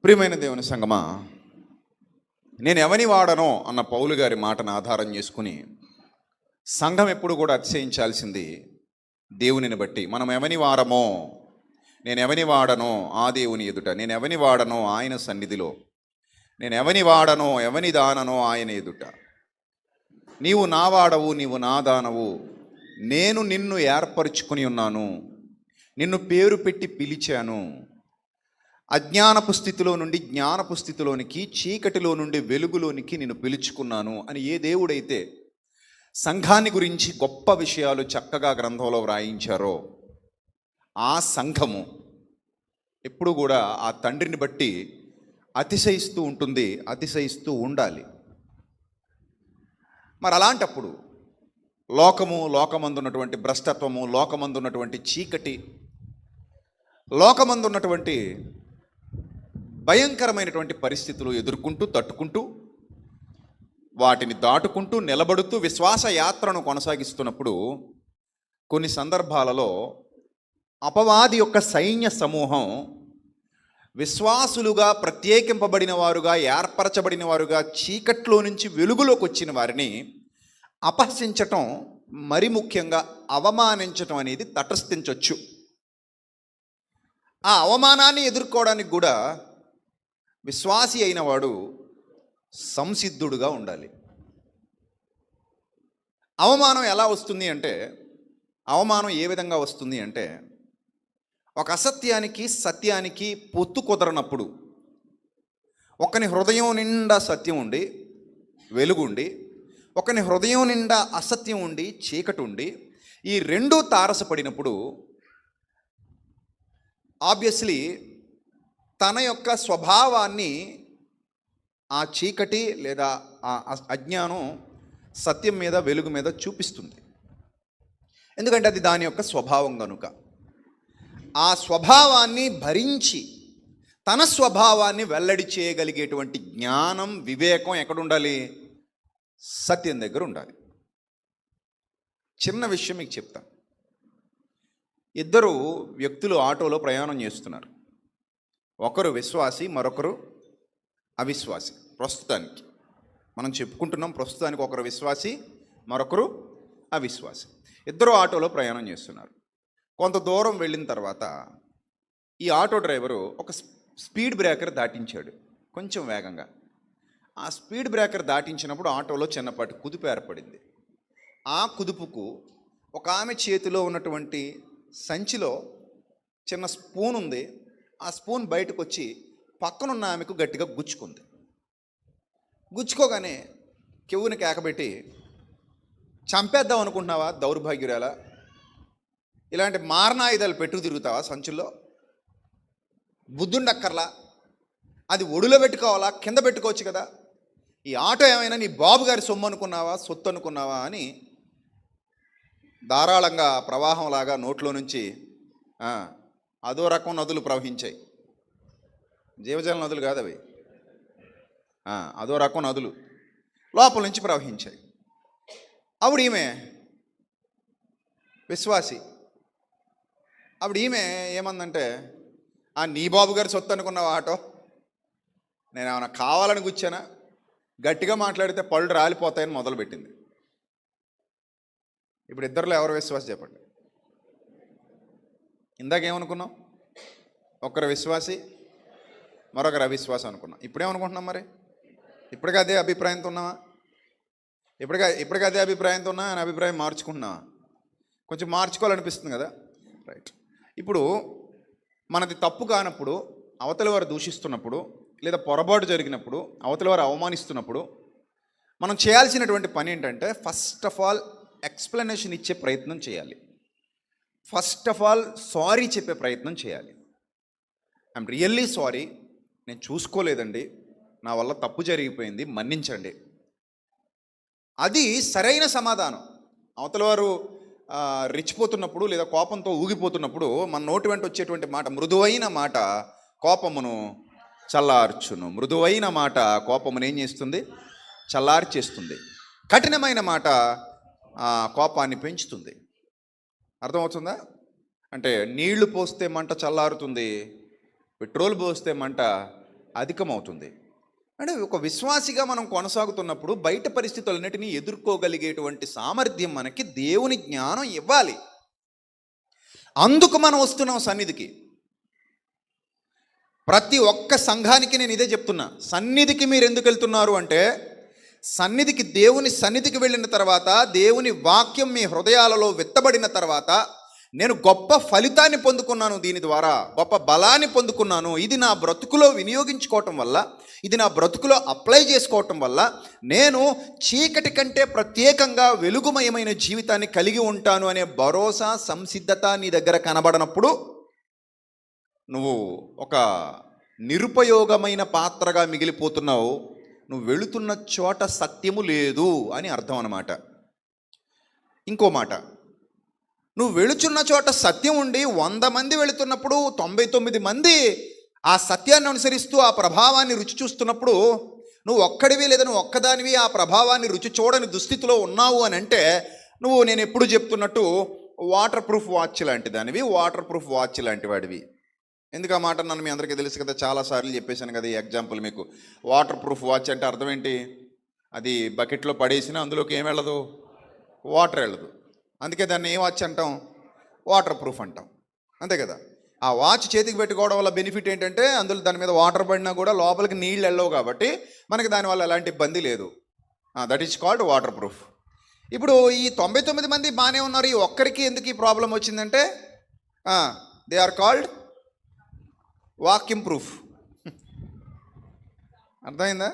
ప్రియమైన దేవుని సంగమా, నేను ఎవని వాడనో అన్న పౌలు గారి మాటను ఆధారం చేసుకుని సంఘం ఎప్పుడు కూడా అతిశయించాల్సింది దేవునిని బట్టి. మనం ఎవని వారమో, నేను ఎవని వాడనో ఆ దేవుని ఎదుట, నేను ఎవని వాడనో ఆయన సన్నిధిలో, నేను ఎవని వాడనో ఎవని దాననో ఆయన ఎదుట, నీవు నా వాడవు, నీవు నా దానవు, నేను నిన్ను ఏర్పరుచుకుని ఉన్నాను, నిన్ను పేరు పెట్టి పిలిచాను, అజ్ఞానపు స్థితిలో నుండి జ్ఞానపు స్థితిలోనికి, చీకటిలో నుండి వెలుగులోనికి నేను పిలుచుకున్నాను అని ఏ దేవుడైతే సంఘాన్ని గురించి గొప్ప విషయాలు చక్కగా గ్రంథంలో వ్రాయించారో ఆ సంఘము ఎప్పుడు కూడా ఆ తండ్రిని బట్టి అతిశయిస్తూ ఉంటుంది, అతిశయిస్తూ ఉండాలి. మరి అలాంటప్పుడు లోకమందున్నటువంటి భ్రష్టత్వము, లోకమందున్నటువంటి చీకటి, లోకమందున్నటువంటి భయంకరమైనటువంటి పరిస్థితులు ఎదుర్కొంటూ, తట్టుకుంటూ, వాటిని దాటుకుంటూ, నిలబడుతూ విశ్వాస యాత్రను కొనసాగిస్తున్నప్పుడు కొన్ని సందర్భాలలో అపవాది యొక్క సైన్య సమూహం విశ్వాసులుగా, ప్రత్యేకింపబడిన వారుగా, ఏర్పరచబడిన వారుగా, చీకట్లో నుంచి వెలుగులోకి వచ్చిన వారిని అపహసించటం, మరి ముఖ్యంగా అవమానించటం అనేది తటస్థించవచ్చు. ఆ అవమానాన్ని ఎదుర్కోవడానికి కూడా విశ్వాసి అయిన వాడు సంసిద్ధుడుగా ఉండాలి. అవమానం ఎలా వస్తుంది అంటే, అవమానం ఏ విధంగా వస్తుంది అంటే, ఒక అసత్యానికి సత్యానికి పొత్తు కుదరనప్పుడు, ఒకని హృదయం నిండా సత్యం ఉండి వెలుగుండి, ఒకని హృదయం నిండా అసత్యం ఉండి చీకటి ఉండి, ఈ రెండూ తారసపడినప్పుడు ఆబ్వియస్లీ తన యొక్క స్వభావాన్ని ఆ చీకటి లేదా ఆ అజ్ఞానం సత్యం మీద, వెలుగు మీద చూపిస్తుంది. ఎందుకంటే అది దాని యొక్క స్వభావం కనుక. ఆ స్వభావాన్ని భరించి తన స్వభావాన్ని వెల్లడి చేయగలిగేటువంటి జ్ఞానం, వివేకం ఎక్కడ ఉండాలి? సత్యం దగ్గర ఉండాలి. చిన్న విషయం మీకు చెప్తాను. ఇద్దరు వ్యక్తులు ఆటోలో ప్రయాణం చేస్తున్నారు. ఒకరు విశ్వాసి, మరొకరు అవిశ్వాసి. ప్రస్తుతానికి మనం చెప్పుకుంటున్నాం, ప్రస్తుతానికి ఒకరు విశ్వాసి, మరొకరు అవిశ్వాసి. ఇద్దరు ఆటోలో ప్రయాణం చేస్తున్నారు. కొంత దూరం వెళ్ళిన తర్వాత ఈ ఆటో డ్రైవరు ఒక స్పీడ్ బ్రేకర్ దాటించాడు, కొంచెం వేగంగా. ఆ స్పీడ్ బ్రేకర్ దాటించినప్పుడు ఆటోలో చిన్నపాటి కుదుపు ఏర్పడింది. ఆ కుదుపుకు ఒక ఆమె చేతిలో ఉన్నటువంటి సంచిలో చిన్న స్పూన్ ఉంది. ఆ స్పూన్ బయటకు వచ్చి పక్కనున్న ఆమెకు గట్టిగా గుచ్చుకుంది. గుచ్చుకోగానే కెవ్వుని కేకబెట్టి, చంపేద్దాం అనుకుంటున్నావా దౌర్భాగ్యురాలా? ఇలాంటి మారణాయుధాలు పెట్టుకు తిరుగుతావా సంచుల్లో? బుద్ధుండక్కర్లా? అది ఒడిలో పెట్టుకోవాలా? కింద పెట్టుకోవచ్చు కదా? ఈ ఆటో ఏమైనా నీ బాబు గారి సొమ్ము అనుకున్నావా, సొత్తు అనుకున్నావా అని ధారాళంగా ప్రవాహంలాగా నోట్లో నుంచి అదో రకం నదులు ప్రవహించాయి. జీవజల నదులు కాదు అవి, అదో రకం నదులు లోపల నుంచి ప్రవహించాయి. అప్పుడు ఈమె విశ్వాసి. అప్పుడు ఈమె ఏమందంటే, నీ బాబు గారి సొత్తు అనుకున్నావా ఆటో? నేను ఏమైనా కావాలని గుచ్చానా? గట్టిగా మాట్లాడితే పళ్ళు రాలిపోతాయని మొదలుపెట్టింది. ఇప్పుడు ఇద్దరిలో ఎవరు విశ్వాసి చెప్పండి? ఇందాకేమనుకున్నాం? ఒకరు విశ్వాసి, మరొకరు అవిశ్వాసం అనుకున్నాం. ఇప్పుడేమనుకుంటున్నాం? మరి ఇప్పటికీ అదే అభిప్రాయంతో ఉన్నావా? ఇప్పటికీ అదే అభిప్రాయంతో ఉన్నా అని అభిప్రాయం మార్చుకుంటున్నావా? కొంచెం మార్చుకోవాలనిపిస్తుంది కదా, రైట్. ఇప్పుడు మనది తప్పు కానప్పుడు, అవతలి వారు దూషిస్తున్నప్పుడు, లేదా పొరపాటు జరిగినప్పుడు, అవతలి వారు అవమానిస్తున్నప్పుడు మనం చేయాల్సినటువంటి పని ఏంటంటే, ఫస్ట్ ఆఫ్ ఆల్ ఎక్స్ప్లెనేషన్ ఇచ్చే ప్రయత్నం చేయాలి. ఫస్ట్ ఆఫ్ ఆల్ సారీ చెప్పే ప్రయత్నం చేయాలి. ఐఎమ్ రియల్లీ సారీ, నేను చూసుకోలేదండి, నా వల్ల తప్పు జరిగిపోయింది, మన్నించండి. అది సరైన సమాధానం. అవతల వారు రెచ్చిపోతున్నప్పుడు లేదా కోపంతో ఊగిపోతున్నప్పుడు మన నోటి వెంట వచ్చేటువంటి మాట, మృదువైన మాట కోపమును చల్లార్చును. మృదువైన మాట కోపమును ఏం చేస్తుంది? చల్లార్చేస్తుంది. కఠినమైన మాట కోపాన్ని పెంచుతుంది. అర్థమవుతుందా? అంటే నీళ్లు పోస్తే మంట చల్లారుతుంది, పెట్రోల్ పోస్తే మంట అధికమవుతుంది. అంటే ఒక విశ్వాసిగా మనం కొనసాగుతున్నప్పుడు బయట పరిస్థితులన్నిటినీ ఎదుర్కోగలిగేటువంటి సామర్థ్యం మనకి దేవుని జ్ఞానం ఇవ్వాలి. అందుకు మనం వస్తున్నాం సన్నిధికి. ప్రతి ఒక్క సంఘానికి నేను ఇదే చెప్తున్నా. సన్నిధికి మీరు ఎందుకు వెళ్తున్నారు అంటే, సన్నిధికి, దేవుని సన్నిధికి వెళ్ళిన తర్వాత, దేవుని వాక్యం మీ హృదయాలలో విత్తబడిన తర్వాత, నేను గొప్ప ఫలితాన్ని పొందుకున్నాను, దీని ద్వారా గొప్ప బలాన్ని పొందుకున్నాను, ఇది నా బ్రతుకులో వినియోగించుకోవటం వల్ల, ఇది నా బ్రతుకులో అప్లై చేసుకోవటం వల్ల నేను చీకటి కంటే ప్రత్యేకంగా వెలుగుమయమైన జీవితాన్ని కలిగి ఉంటాను అనే భరోసా, సంసిద్ధత నీ దగ్గర కనబడనప్పుడు నువ్వు ఒక నిరుపయోగమైన పాత్రగా మిగిలిపోతున్నావు. నువ్వు వెళుతున్న చోట సత్యము లేదు అని అర్థం అన్నమాట. ఇంకో మాట, నువ్వు వెళుచున్న చోట సత్యం ఉండి 100 మంది వెళుతున్నప్పుడు 99 మంది ఆ సత్యాన్ని అనుసరిస్తూ ఆ ప్రభావాన్ని రుచి చూస్తున్నప్పుడు నువ్వు ఒక్కడివి లేదా నువ్వు ఒక్కదానివి ఆ ప్రభావాన్ని రుచి చూడని దుస్థితిలో ఉన్నావు అని అంటే, నువ్వు నేను ఎప్పుడు చెప్తున్నట్టు వాటర్ ప్రూఫ్ వాచ్ లాంటి దానివి, వాటర్ ప్రూఫ్ వాచ్ లాంటి వాడివి. ఎందుకు ఆ మాట నన్ను మీ అందరికీ తెలుసు కదా, చాలాసార్లు చెప్పేశాను కదా. ఈ ఎగ్జాంపుల్ మీకు, వాటర్ ప్రూఫ్ వాచ్ అంటే అర్థం ఏంటి? అది బకెట్లో పడేసినా అందులోకి ఏం వెళ్ళదు, వాటర్ వెళ్ళదు. అందుకే దాన్ని ఏం వాచ్ అంటాం? వాటర్ ప్రూఫ్ అంటాం, అంతే కదా. ఆ వాచ్ చేతికి పెట్టుకోవడం వల్ల బెనిఫిట్ ఏంటంటే, అందులో దాని మీద వాటర్ పడినా కూడా లోపలికి నీళ్ళు వెళ్ళవు కాబట్టి మనకి దానివల్ల ఎలాంటి ఇబ్బంది లేదు. That is called water proof. ఇప్పుడు ఈ 99 మంది బాగానే ఉన్నారు, ఈ ఒక్కరికి ఎందుకు ఈ ప్రాబ్లం వచ్చిందంటే, they are called vacuum proof. అర్థమైందా?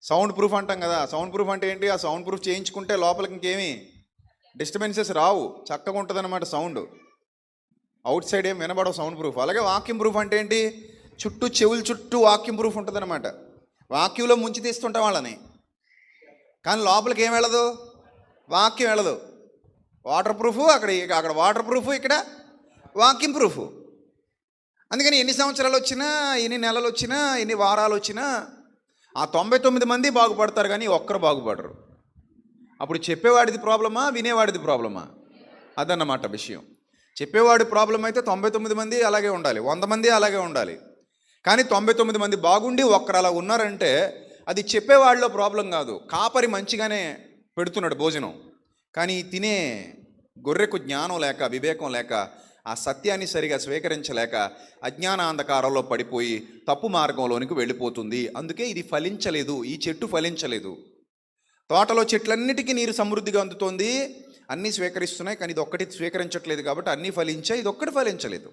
సౌండ్ ప్రూఫ్ అంటాం కదా. సౌండ్ ప్రూఫ్ అంటే ఏంటి? ఆ సౌండ్ ప్రూఫ్ చేయించుకుంటే లోపలికి ఇంకేమీ డిస్టర్బెన్సెస్ రావు, చక్కగా ఉంటుంది అన్నమాట సౌండ్. అవుట్ సైడ్ ఏం వినబడవు సౌండ్ ప్రూఫ్. అలాగే వాక్యూమ్ ప్రూఫ్ అంటే ఏంటి? చుట్టూ చెవుల చుట్టూ వాక్యూమ్ ప్రూఫ్ ఉంటుంది అనమాట. వాక్యూలో ముంచి తీస్తుంటాం వాళ్ళని, కానీ లోపలికి ఏం వెళ్ళదు, వాక్యం వెళ్ళదు. వాటర్ ప్రూఫ్ అక్కడ వాటర్ ప్రూఫ్, ఇక్కడ వాక్యూమ్ ప్రూఫ్. అందుకని ఎన్ని సంవత్సరాలు వచ్చినా, ఎన్ని నెలలు వచ్చినా, ఎన్ని వారాలు వచ్చినా ఆ 99 మంది బాగుపడతారు, కానీ ఒక్కరు బాగుపడరు. అప్పుడు చెప్పేవాడిది ప్రాబ్లమా, వినేవాడిది ప్రాబ్లమా? అదన్నమాట విషయం. చెప్పేవాడి ప్రాబ్లం అయితే 99 మంది అలాగే ఉండాలి, 100 మంది అలాగే ఉండాలి. కానీ 99 మంది బాగుండి ఒక్కరు అలా ఉన్నారంటే అది చెప్పేవాడిలో ప్రాబ్లం కాదు. కాపరి మంచిగానే పెడుతున్నాడు భోజనం, కానీ తినే గొర్రెకు జ్ఞానం లేక, వివేకం లేక, ఆ సత్యాన్ని సరిగా స్వీకరించలేక అజ్ఞానాంధకారంలో పడిపోయి తప్పు మార్గంలోనికి వెళ్ళిపోతుంది. అందుకే ఇది ఫలించలేదు, ఈ చెట్టు ఫలించలేదు. తోటలో చెట్లన్నిటికీ నీరు సమృద్ధిగా అందుతోంది, అన్నీ స్వీకరిస్తున్నాయి, కానీ ఇది ఒక్కటి స్వీకరించట్లేదు కాబట్టి అన్నీ ఫలించాయి, ఇది ఒక్కటి ఫలించలేదు.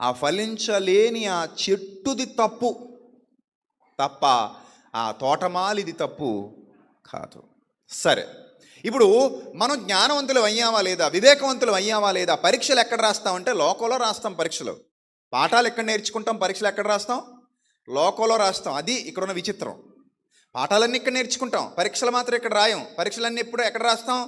ఆ ఫలించలేని ఆ చెట్టుది తప్పు తప్ప ఆ తోటమాలిది తప్పు కాదు. సరే, ఇప్పుడు మనం జ్ఞానవంతులు అయ్యామా లేదా, వివేకవంతులు అయ్యామా లేదా? పరీక్షలు ఎక్కడ రాస్తామంటే లోకంలో రాస్తాం. పరీక్షలు, పాఠాలు ఎక్కడ నేర్చుకుంటాం, పరీక్షలు ఎక్కడ రాస్తాం? లోకంలో రాస్తాం. అది ఇక్కడున్న విచిత్రం. పాఠాలన్నీ ఇక్కడ నేర్చుకుంటాం, పరీక్షలు మాత్రం ఇక్కడ రాయం. పరీక్షలన్నీ ఎక్కడ రాస్తాం?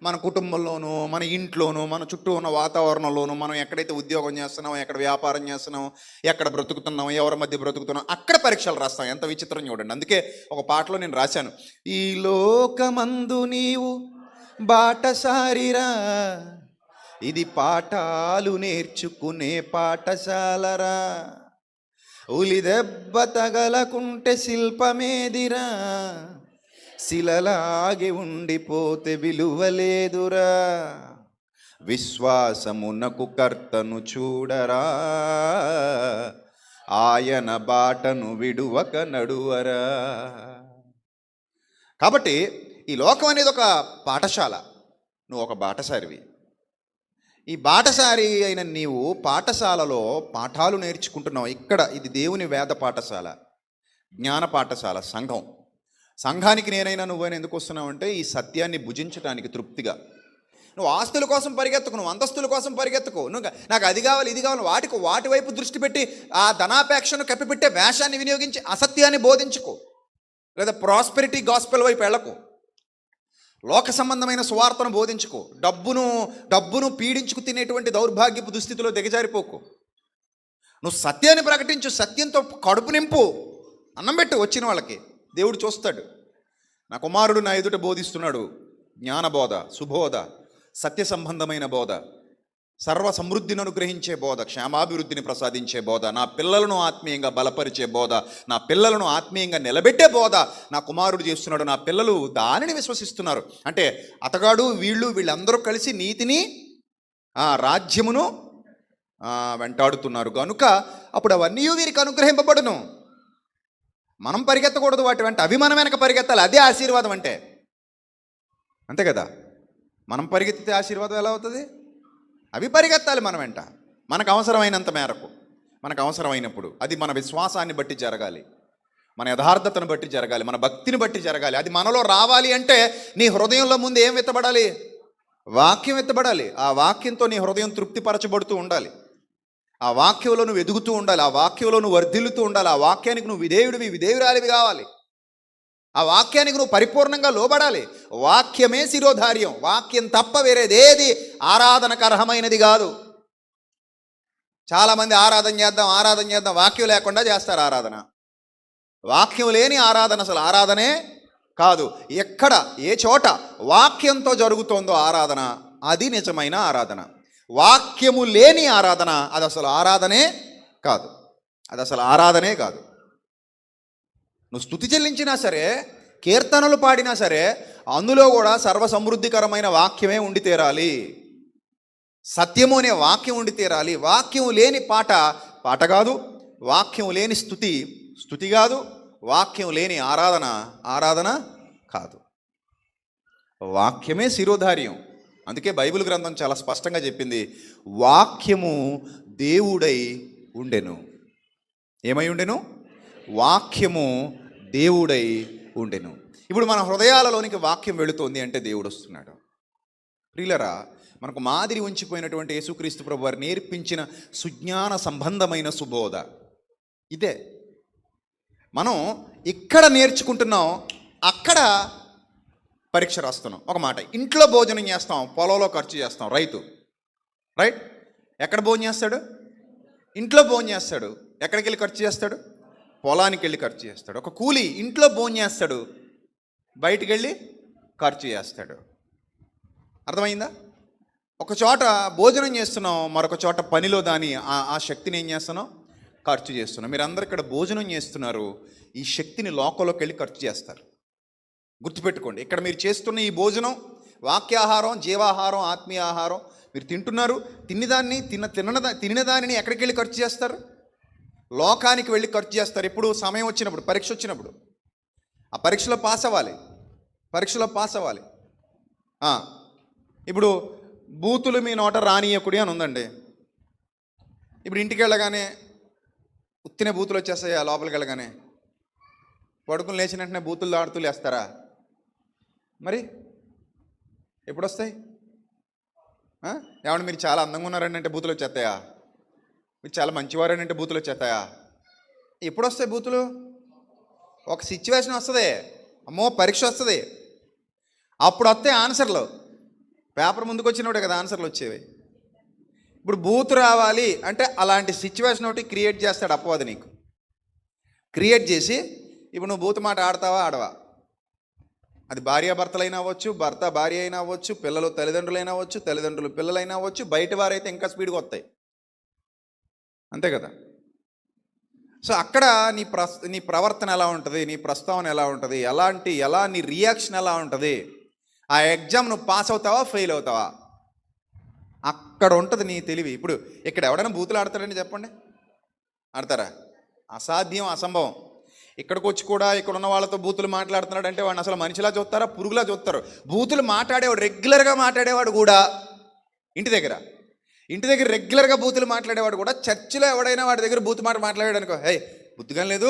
మన కుటుంబంలోనూ, మన ఇంట్లోనూ, మన చుట్టూ ఉన్న వాతావరణంలోనూ, మనం ఎక్కడైతే ఉద్యోగం చేస్తున్నాం, ఎక్కడ వ్యాపారం చేస్తున్నాం, ఎక్కడ బ్రతుకుతున్నాం, ఎవరి మధ్య బ్రతుకుతున్నాం, అక్కడ పరీక్షలు రాస్తాం. ఎంత విచిత్రం చూడండి. అందుకే ఒక పాటలో నేను రాశాను, ఈ లోకమందు నీవు బాటసారిరా, ఇది పాఠాలు నేర్చుకునే పాఠశాలరా, ఉలి దెబ్బ తగలకుంటే శిల్పమేదిరా, శిలలాగి ఉండిపోతే విలువలేదురా, విశ్వాసమునకు కర్తను చూడరా, ఆయన బాటను విడువక నడువరా. కాబట్టి ఈ లోకం అనేది ఒక పాఠశాల, నువ్వు ఒక బాటసారివి. ఈ బాటసారి అయిన నీవు పాఠశాలలో పాఠాలు నేర్చుకుంటున్నావు. ఇక్కడ ఇది దేవుని వేద పాఠశాల, జ్ఞాన పాఠశాల, సంఘం. సంఘానికి నేనైనా నువ్వైనా ఎందుకు వస్తున్నావు అంటే ఈ సత్యాన్ని భుజించడానికి తృప్తిగా. నువ్వు ఆస్తుల కోసం పరిగెత్తకు, నువ్వు అంతస్తుల కోసం పరిగెత్తకు, నువ్వు నాకు అది కావాలి ఇది కావాలి వాటి వైపు దృష్టి పెట్టి ఆ ధనాపేక్షను కప్పిపెట్టే వేషాన్ని వినియోగించి అసత్యాన్ని బోధించుకో, లేదా ప్రాస్పెరిటీ గాస్పెల్ వైపు వెళ్ళకు, లోక సంబంధమైన సువార్తను బోధించుకో, డబ్బును పీడించుకు తినేటువంటి దౌర్భాగ్యపు దుస్థితిలో దిగజారిపోకు. నువ్వు సత్యాన్ని ప్రకటించు, సత్యంతో కడుపు నింపు, అన్నం పెట్టు వచ్చిన వాళ్ళకి. దేవుడు చూస్తాడు. నా కుమారుడు నా ఎదుట బోధిస్తున్నాడు, జ్ఞానబోధ, సుబోధ, సత్య సంబంధమైన బోధ. సర్వ సమృద్ధిని అనుగ్రహించే బోధ, క్షేమాభివృద్ధిని ప్రసాదించే బోధ, నా పిల్లలను ఆత్మీయంగా బలపరిచే బోధ, నా పిల్లలను ఆత్మీయంగా నిలబెట్టే బోధ నా కుమారుడు చేస్తున్నాడు. నా పిల్లలు దానిని విశ్వసిస్తున్నారు. అంటే అతగాడు వీళ్ళందరూ కలిసి నీతిని రాజ్యమును వెంటాడుతున్నారు కనుక అప్పుడు అవన్నీ వీరికి అనుగ్రహింపబడును. మనం పరిగెత్తకూడదు వాటి వెంట, అవి మన వెనక పరిగెత్తాలి. అదే ఆశీర్వాదం అంటే. అంతే కదా, మనం పరిగెత్తితే ఆశీర్వాదం ఎలా అవుతుంది? అవి పరిగెత్తాలి మన వెంట, మనకు అవసరమైనంత మేరకు, మనకు అవసరమైనప్పుడు. అది మన విశ్వాసాన్ని బట్టి జరగాలి, మన యథార్థతను బట్టి జరగాలి, మన భక్తిని బట్టి జరగాలి. అది మనలో రావాలి అంటే నీ హృదయంలో ముందు ఏం విత్తబడాలి? వాక్యం విత్తబడాలి. ఆ వాక్యంతో నీ హృదయం తృప్తిపరచబడుతూ ఉండాలి. ఆ వాక్యంలో నువ్వు ఎదుగుతూ ఉండాలి. ఆ వాక్యంలో నువ్వు వర్ధిల్లుతూ ఉండాలి. ఆ వాక్యానికి నువ్వు విధేయురాలివి కావాలి. ఆ వాక్యానికి నువ్వు పరిపూర్ణంగా లోబడాలి. వాక్యమే శిరోధార్యం. వాక్యం తప్ప వేరేదేది ఆరాధనకు అర్హమైనది కాదు. చాలామంది ఆరాధన చేద్దాం వాక్యం లేకుండా చేస్తారు ఆరాధన. వాక్యం లేని ఆరాధన అసలు ఆరాధనే కాదు. ఎక్కడ ఏ చోట వాక్యంతో జరుగుతోందో ఆరాధన, అది నిజమైన ఆరాధన. వాక్యము లేని ఆరాధన అది అసలు ఆరాధనే కాదు. నువ్వు స్తుతి చెల్లించినా సరే, కీర్తనలు పాడినా సరే, అందులో కూడా సర్వసమృద్ధికరమైన వాక్యమే ఉండి తీరాలి. సత్యము అనే వాక్యం ఉండి తీరాలి. వాక్యం లేని పాట కాదు, వాక్యం లేని స్తుతి కాదు, వాక్యం లేని ఆరాధన కాదు. వాక్యమే శిరోధార్యం. అందుకే బైబిల్ గ్రంథం చాలా స్పష్టంగా చెప్పింది, వాక్యము దేవుడై ఉండెను. ఏమై ఉండెను? వాక్యము దేవుడై ఉండెను. ఇప్పుడు మన హృదయాలలోనికి వాక్యం వెళుతోంది అంటే దేవుడు వస్తున్నాడు. ప్రియులరా, మనకు మాదిరి ఉంచిపోయినటువంటి యేసుక్రీస్తు ప్రభు వారు నేర్పించిన సుజ్ఞాన సంబంధమైన సుబోధ ఇదే. మనం ఇక్కడ నేర్చుకుంటున్నాం, అక్కడ పరీక్ష రాస్తున్నాం. ఒక మాట, ఇంట్లో భోజనం చేస్తాం, పొలంలో ఖర్చు చేస్తాం. రైట్? ఎక్కడ భోజనం చేస్తాడు? ఇంట్లో భోజనం చేస్తాడు. ఎక్కడికి వెళ్ళి ఖర్చు చేస్తాడు? పొలానికి వెళ్ళి ఖర్చు చేస్తాడు. ఒక కూలి ఇంట్లో భోజనం చేస్తాడు, బయటికి వెళ్ళి ఖర్చు చేస్తాడు. అర్థమైందా? ఒక చోట భోజనం చేస్తున్నాం, మరొక చోట పనిలో ఆ శక్తిని ఏం చేస్తున్నాం? ఖర్చు చేస్తున్నాం. మీరు అందరు ఇక్కడ భోజనం చేస్తున్నారు, ఈ శక్తిని లోకంలోకి వెళ్ళి ఖర్చు చేస్తారు. గుర్తుపెట్టుకోండి, ఇక్కడ మీరు చేస్తున్న ఈ భోజనం వాక్యాహారం, జీవాహారం, ఆత్మీయ ఆహారం మీరు తింటున్నారు. తినిన దానిని ఎక్కడికి వెళ్ళి ఖర్చు చేస్తారు? లోకానికి వెళ్ళి ఖర్చు చేస్తారు. ఎప్పుడు? సమయం వచ్చినప్పుడు, పరీక్ష వచ్చినప్పుడు. ఆ పరీక్షలో పాస్ అవ్వాలి. ఇప్పుడు బూతులు మీ నోట రానియకుడి అని ఉందండి. ఇప్పుడు ఇంటికి వెళ్ళగానే ఉత్తినే బూతులు వచ్చేస్తాయి. లోపలికి వెళ్ళగానే పడుకుని లేచిన వెంటనే బూతులు దాడుతూ లేస్తారా? మరి ఎప్పుడు వస్తాయి? ఏమన్నా మీరు చాలా అందంగా ఉన్నారని అంటే బూతులు వచ్చేస్తాయా? మీరు చాలా మంచివారని అంటే బూతులు వచ్చేస్తాయా? ఎప్పుడు వస్తాయి బూతులు? ఒక సిచ్యువేషన్ వస్తుంది, అమ్మో పరీక్ష వస్తుంది, అప్పుడు వస్తాయి ఆన్సర్లు. పేపర్ ముందుకు వచ్చినప్పుడే కదా ఆన్సర్లు వచ్చేవి. ఇప్పుడు బూతు రావాలి అంటే అలాంటి సిచ్యువేషన్ ఒకటి క్రియేట్ చేస్తాడు అపవాది. నీకు క్రియేట్ చేసి ఇప్పుడు నువ్వు బూతు మాట ఆడతావా ఆడవా? అది భార్యాభర్తలైనా అవ్వచ్చు, భర్త భార్య అయినా అవ్వచ్చు, పిల్లలు తల్లిదండ్రులైనా అవ్వచ్చు, తల్లిదండ్రులు పిల్లలైనా అవ్వచ్చు, బయట వారైతే ఇంకా స్పీడ్గా వస్తాయి. అంతే కదా? సో అక్కడ నీ ప్రవర్తన ఎలా ఉంటుంది, నీ ప్రస్తావన ఎలా ఉంటుంది, నీ రియాక్షన్ ఎలా ఉంటుంది, ఆ ఎగ్జామ్ నువ్వు పాస్ అవుతావా ఫెయిల్ అవుతావా, అక్కడ ఉంటుంది నీ తెలివి. ఇప్పుడు ఇక్కడ ఎవడైనా బూతులు ఆడతాడని చెప్పండి, ఆడతారా? అసాధ్యం, అసంభవం. ఇక్కడికి వచ్చి కూడా ఇక్కడ ఉన్న వాళ్ళతో బూతులు మాట్లాడుతున్నాడు అంటే వాడిని అసలు మనిషిలా చూస్తారా, పురుగులా చూస్తారు? బూతులు మాట్లాడేవాడు, రెగ్యులర్గా మాట్లాడేవాడు కూడా ఇంటి దగ్గర రెగ్యులర్గా బూతులు మాట్లాడేవాడు కూడా చర్చిలో ఎవడైనా వాడి దగ్గర బూతు మాట మాట్లాడాడు అనుకో, హే బుద్ధిగా లేదు,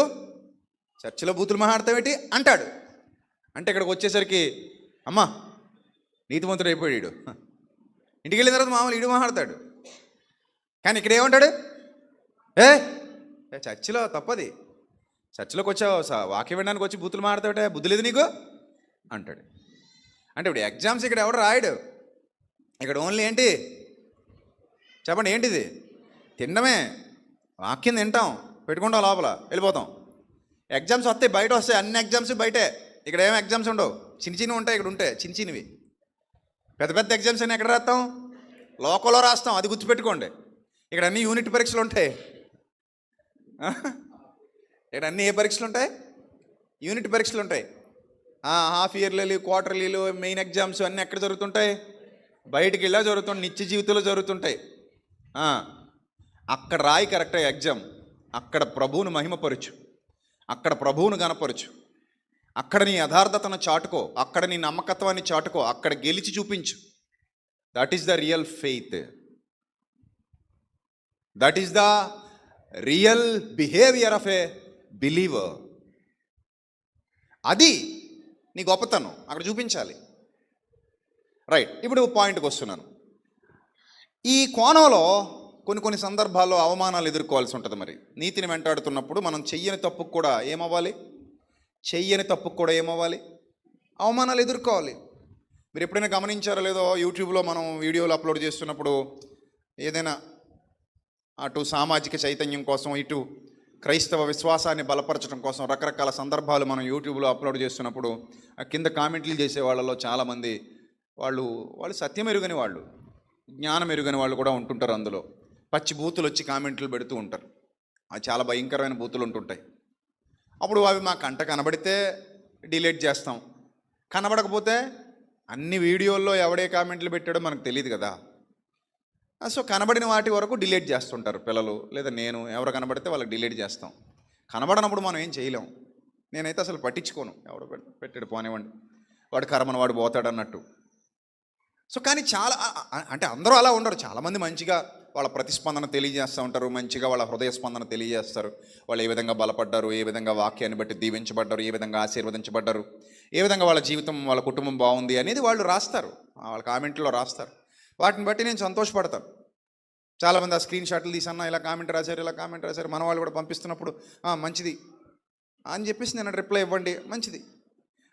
చర్చిలో బూతులు మాట్లాడతావేంటి అంటాడు. అంటే ఇక్కడికి వచ్చేసరికి అమ్మా నీతిమంతుడు అయిపోయాడు. ఇంటికి వెళ్ళిన తర్వాత మామూలు ఇడు మాట్లాడతాడు. కానీ ఇక్కడ ఏమంటాడు? చర్చిలో తప్పది, చర్చిలోకి వచ్చావు వాక్యం వినడానికి వచ్చి బూతులు మాట్లాడతావుటే, బుద్ధి లేదు నీకు అంటాడు. అంటే ఇప్పుడు ఎగ్జామ్స్ ఇక్కడ ఎవడు రాయడు, ఇక్కడ ఓన్లీ ఏంటి చెప్పండి, ఏంటిది? తినడమే. వాక్యం తింటాం, పెట్టుకుంటాం, లోపల వెళ్ళిపోతాం. ఎగ్జామ్స్ వస్తాయి, బయట వస్తాయి, అన్ని ఎగ్జామ్స్ బయటే. ఇక్కడ ఏం ఎగ్జామ్స్ ఉండవు, చిన్నవి ఉంటాయి. ఇక్కడ ఉంటాయి చిన్నవి. పెద్ద ఎగ్జామ్స్ అని ఎక్కడ రాస్తాం? లోకల్లో రాస్తాం, అది గుర్తుపెట్టుకోండి. ఇక్కడ అన్ని యూనిట్ పరీక్షలు ఉంటాయి. ఇక్కడ అన్ని ఏ పరీక్షలు ఉంటాయి? యూనిట్ పరీక్షలు ఉంటాయి. హాఫ్ ఇయర్లీలు, క్వార్టర్లీలు, మెయిన్ ఎగ్జామ్స్ అన్నీ ఎక్కడ జరుగుతుంటాయి? బయటికి వెళ్ళా జరుగుతుంటాయి, నిత్య జీవితంలో జరుగుతుంటాయి. అక్కడ రాయి కరెక్టే ఎగ్జామ్. అక్కడ ప్రభువును మహిమపరచు, అక్కడ ప్రభువును గణపరచు, అక్కడ నీ యథార్థతను చాటుకో, అక్కడ నీ నమ్మకత్వాన్ని చాటుకో, అక్కడ గెలిచి చూపించు. That is the real faith. That is the real behaviour of a believer. అది నీ గొప్పతనం అక్కడ చూపించాలి. రైట్, ఇప్పుడు పాయింట్కి వస్తున్నాను. ఈ కోణంలో కొన్ని సందర్భాల్లో అవమానాలు ఎదుర్కోవాల్సి ఉంటుంది. మరి నీతిని వెంటాడుతున్నప్పుడు మనం చెయ్యని తప్పుకు కూడా ఏమవ్వాలి? అవమానాలు ఎదుర్కోవాలి. మీరు ఎప్పుడైనా గమనించారో లేదో, యూట్యూబ్లో మనం వీడియోలు అప్లోడ్ చేస్తున్నప్పుడు ఏదైనా అటు సామాజిక చైతన్యం కోసం, ఇటు క్రైస్తవ విశ్వాసాన్ని బలపరచడం కోసం రకరకాల సందర్భాలు మనం యూట్యూబ్లో అప్లోడ్ చేస్తున్నప్పుడు ఆ కింద కామెంట్లు చేసే వాళ్ళలో చాలామంది వాళ్ళు సత్యం ఎరుగని వాళ్ళు, జ్ఞానం ఎరుగని వాళ్ళు కూడా ఉంటుంటారు. అందులో పచ్చి బూతులు వచ్చి కామెంట్లు పెడుతూ ఉంటారు. అది చాలా భయంకరమైన బూతులు ఉంటుంటాయి. అప్పుడు అవి మా కంట కనబడితే డిలీట్ చేస్తాం, కనబడకపోతే అన్ని వీడియోల్లో ఎవడే కామెంట్లు పెట్టాడో మనకు తెలియదు కదా. సో కనబడిన వాటి వరకు డిలీట్ చేస్తుంటారు పిల్లలు, లేదా నేను, ఎవరు కనబడితే వాళ్ళకి డిలీట్ చేస్తాం. కనబడినప్పుడు మనం ఏం చేయలేం. నేనైతే అసలు పట్టించుకోను, ఎవడో పెట్టాడు పోనివ్వండి, వాడు కర్మను వాడు పోతాడు అన్నట్టు. సో కానీ చాలా అంటే అందరూ అలా ఉండరు. చాలామంది మంచిగా వాళ్ళ ప్రతిస్పందన తెలియజేస్తూ ఉంటారు, మంచిగా వాళ్ళ హృదయ స్పందన తెలియజేస్తారు. వాళ్ళు ఏ విధంగా బలపడ్డారు, ఏ విధంగా వాక్యాన్ని బట్టి దీవించబడ్డారు, ఏ విధంగా ఆశీర్వదించబడ్డారు, ఏ విధంగా వాళ్ళ జీవితం, వాళ్ళ కుటుంబం బాగుంది అనేది వాళ్ళు రాస్తారు, వాళ్ళ కామెంట్లో రాస్తారు. వాటిని బట్టి నేను సంతోషపడతాను. చాలామంది ఆ స్క్రీన్ షాట్లు తీసన్నా ఇలా కామెంట్ రాశారు, మన వాళ్ళు కూడా పంపిస్తున్నప్పుడు మంచిది అని చెప్పేసి నేను రిప్లై ఇవ్వండి, మంచిది.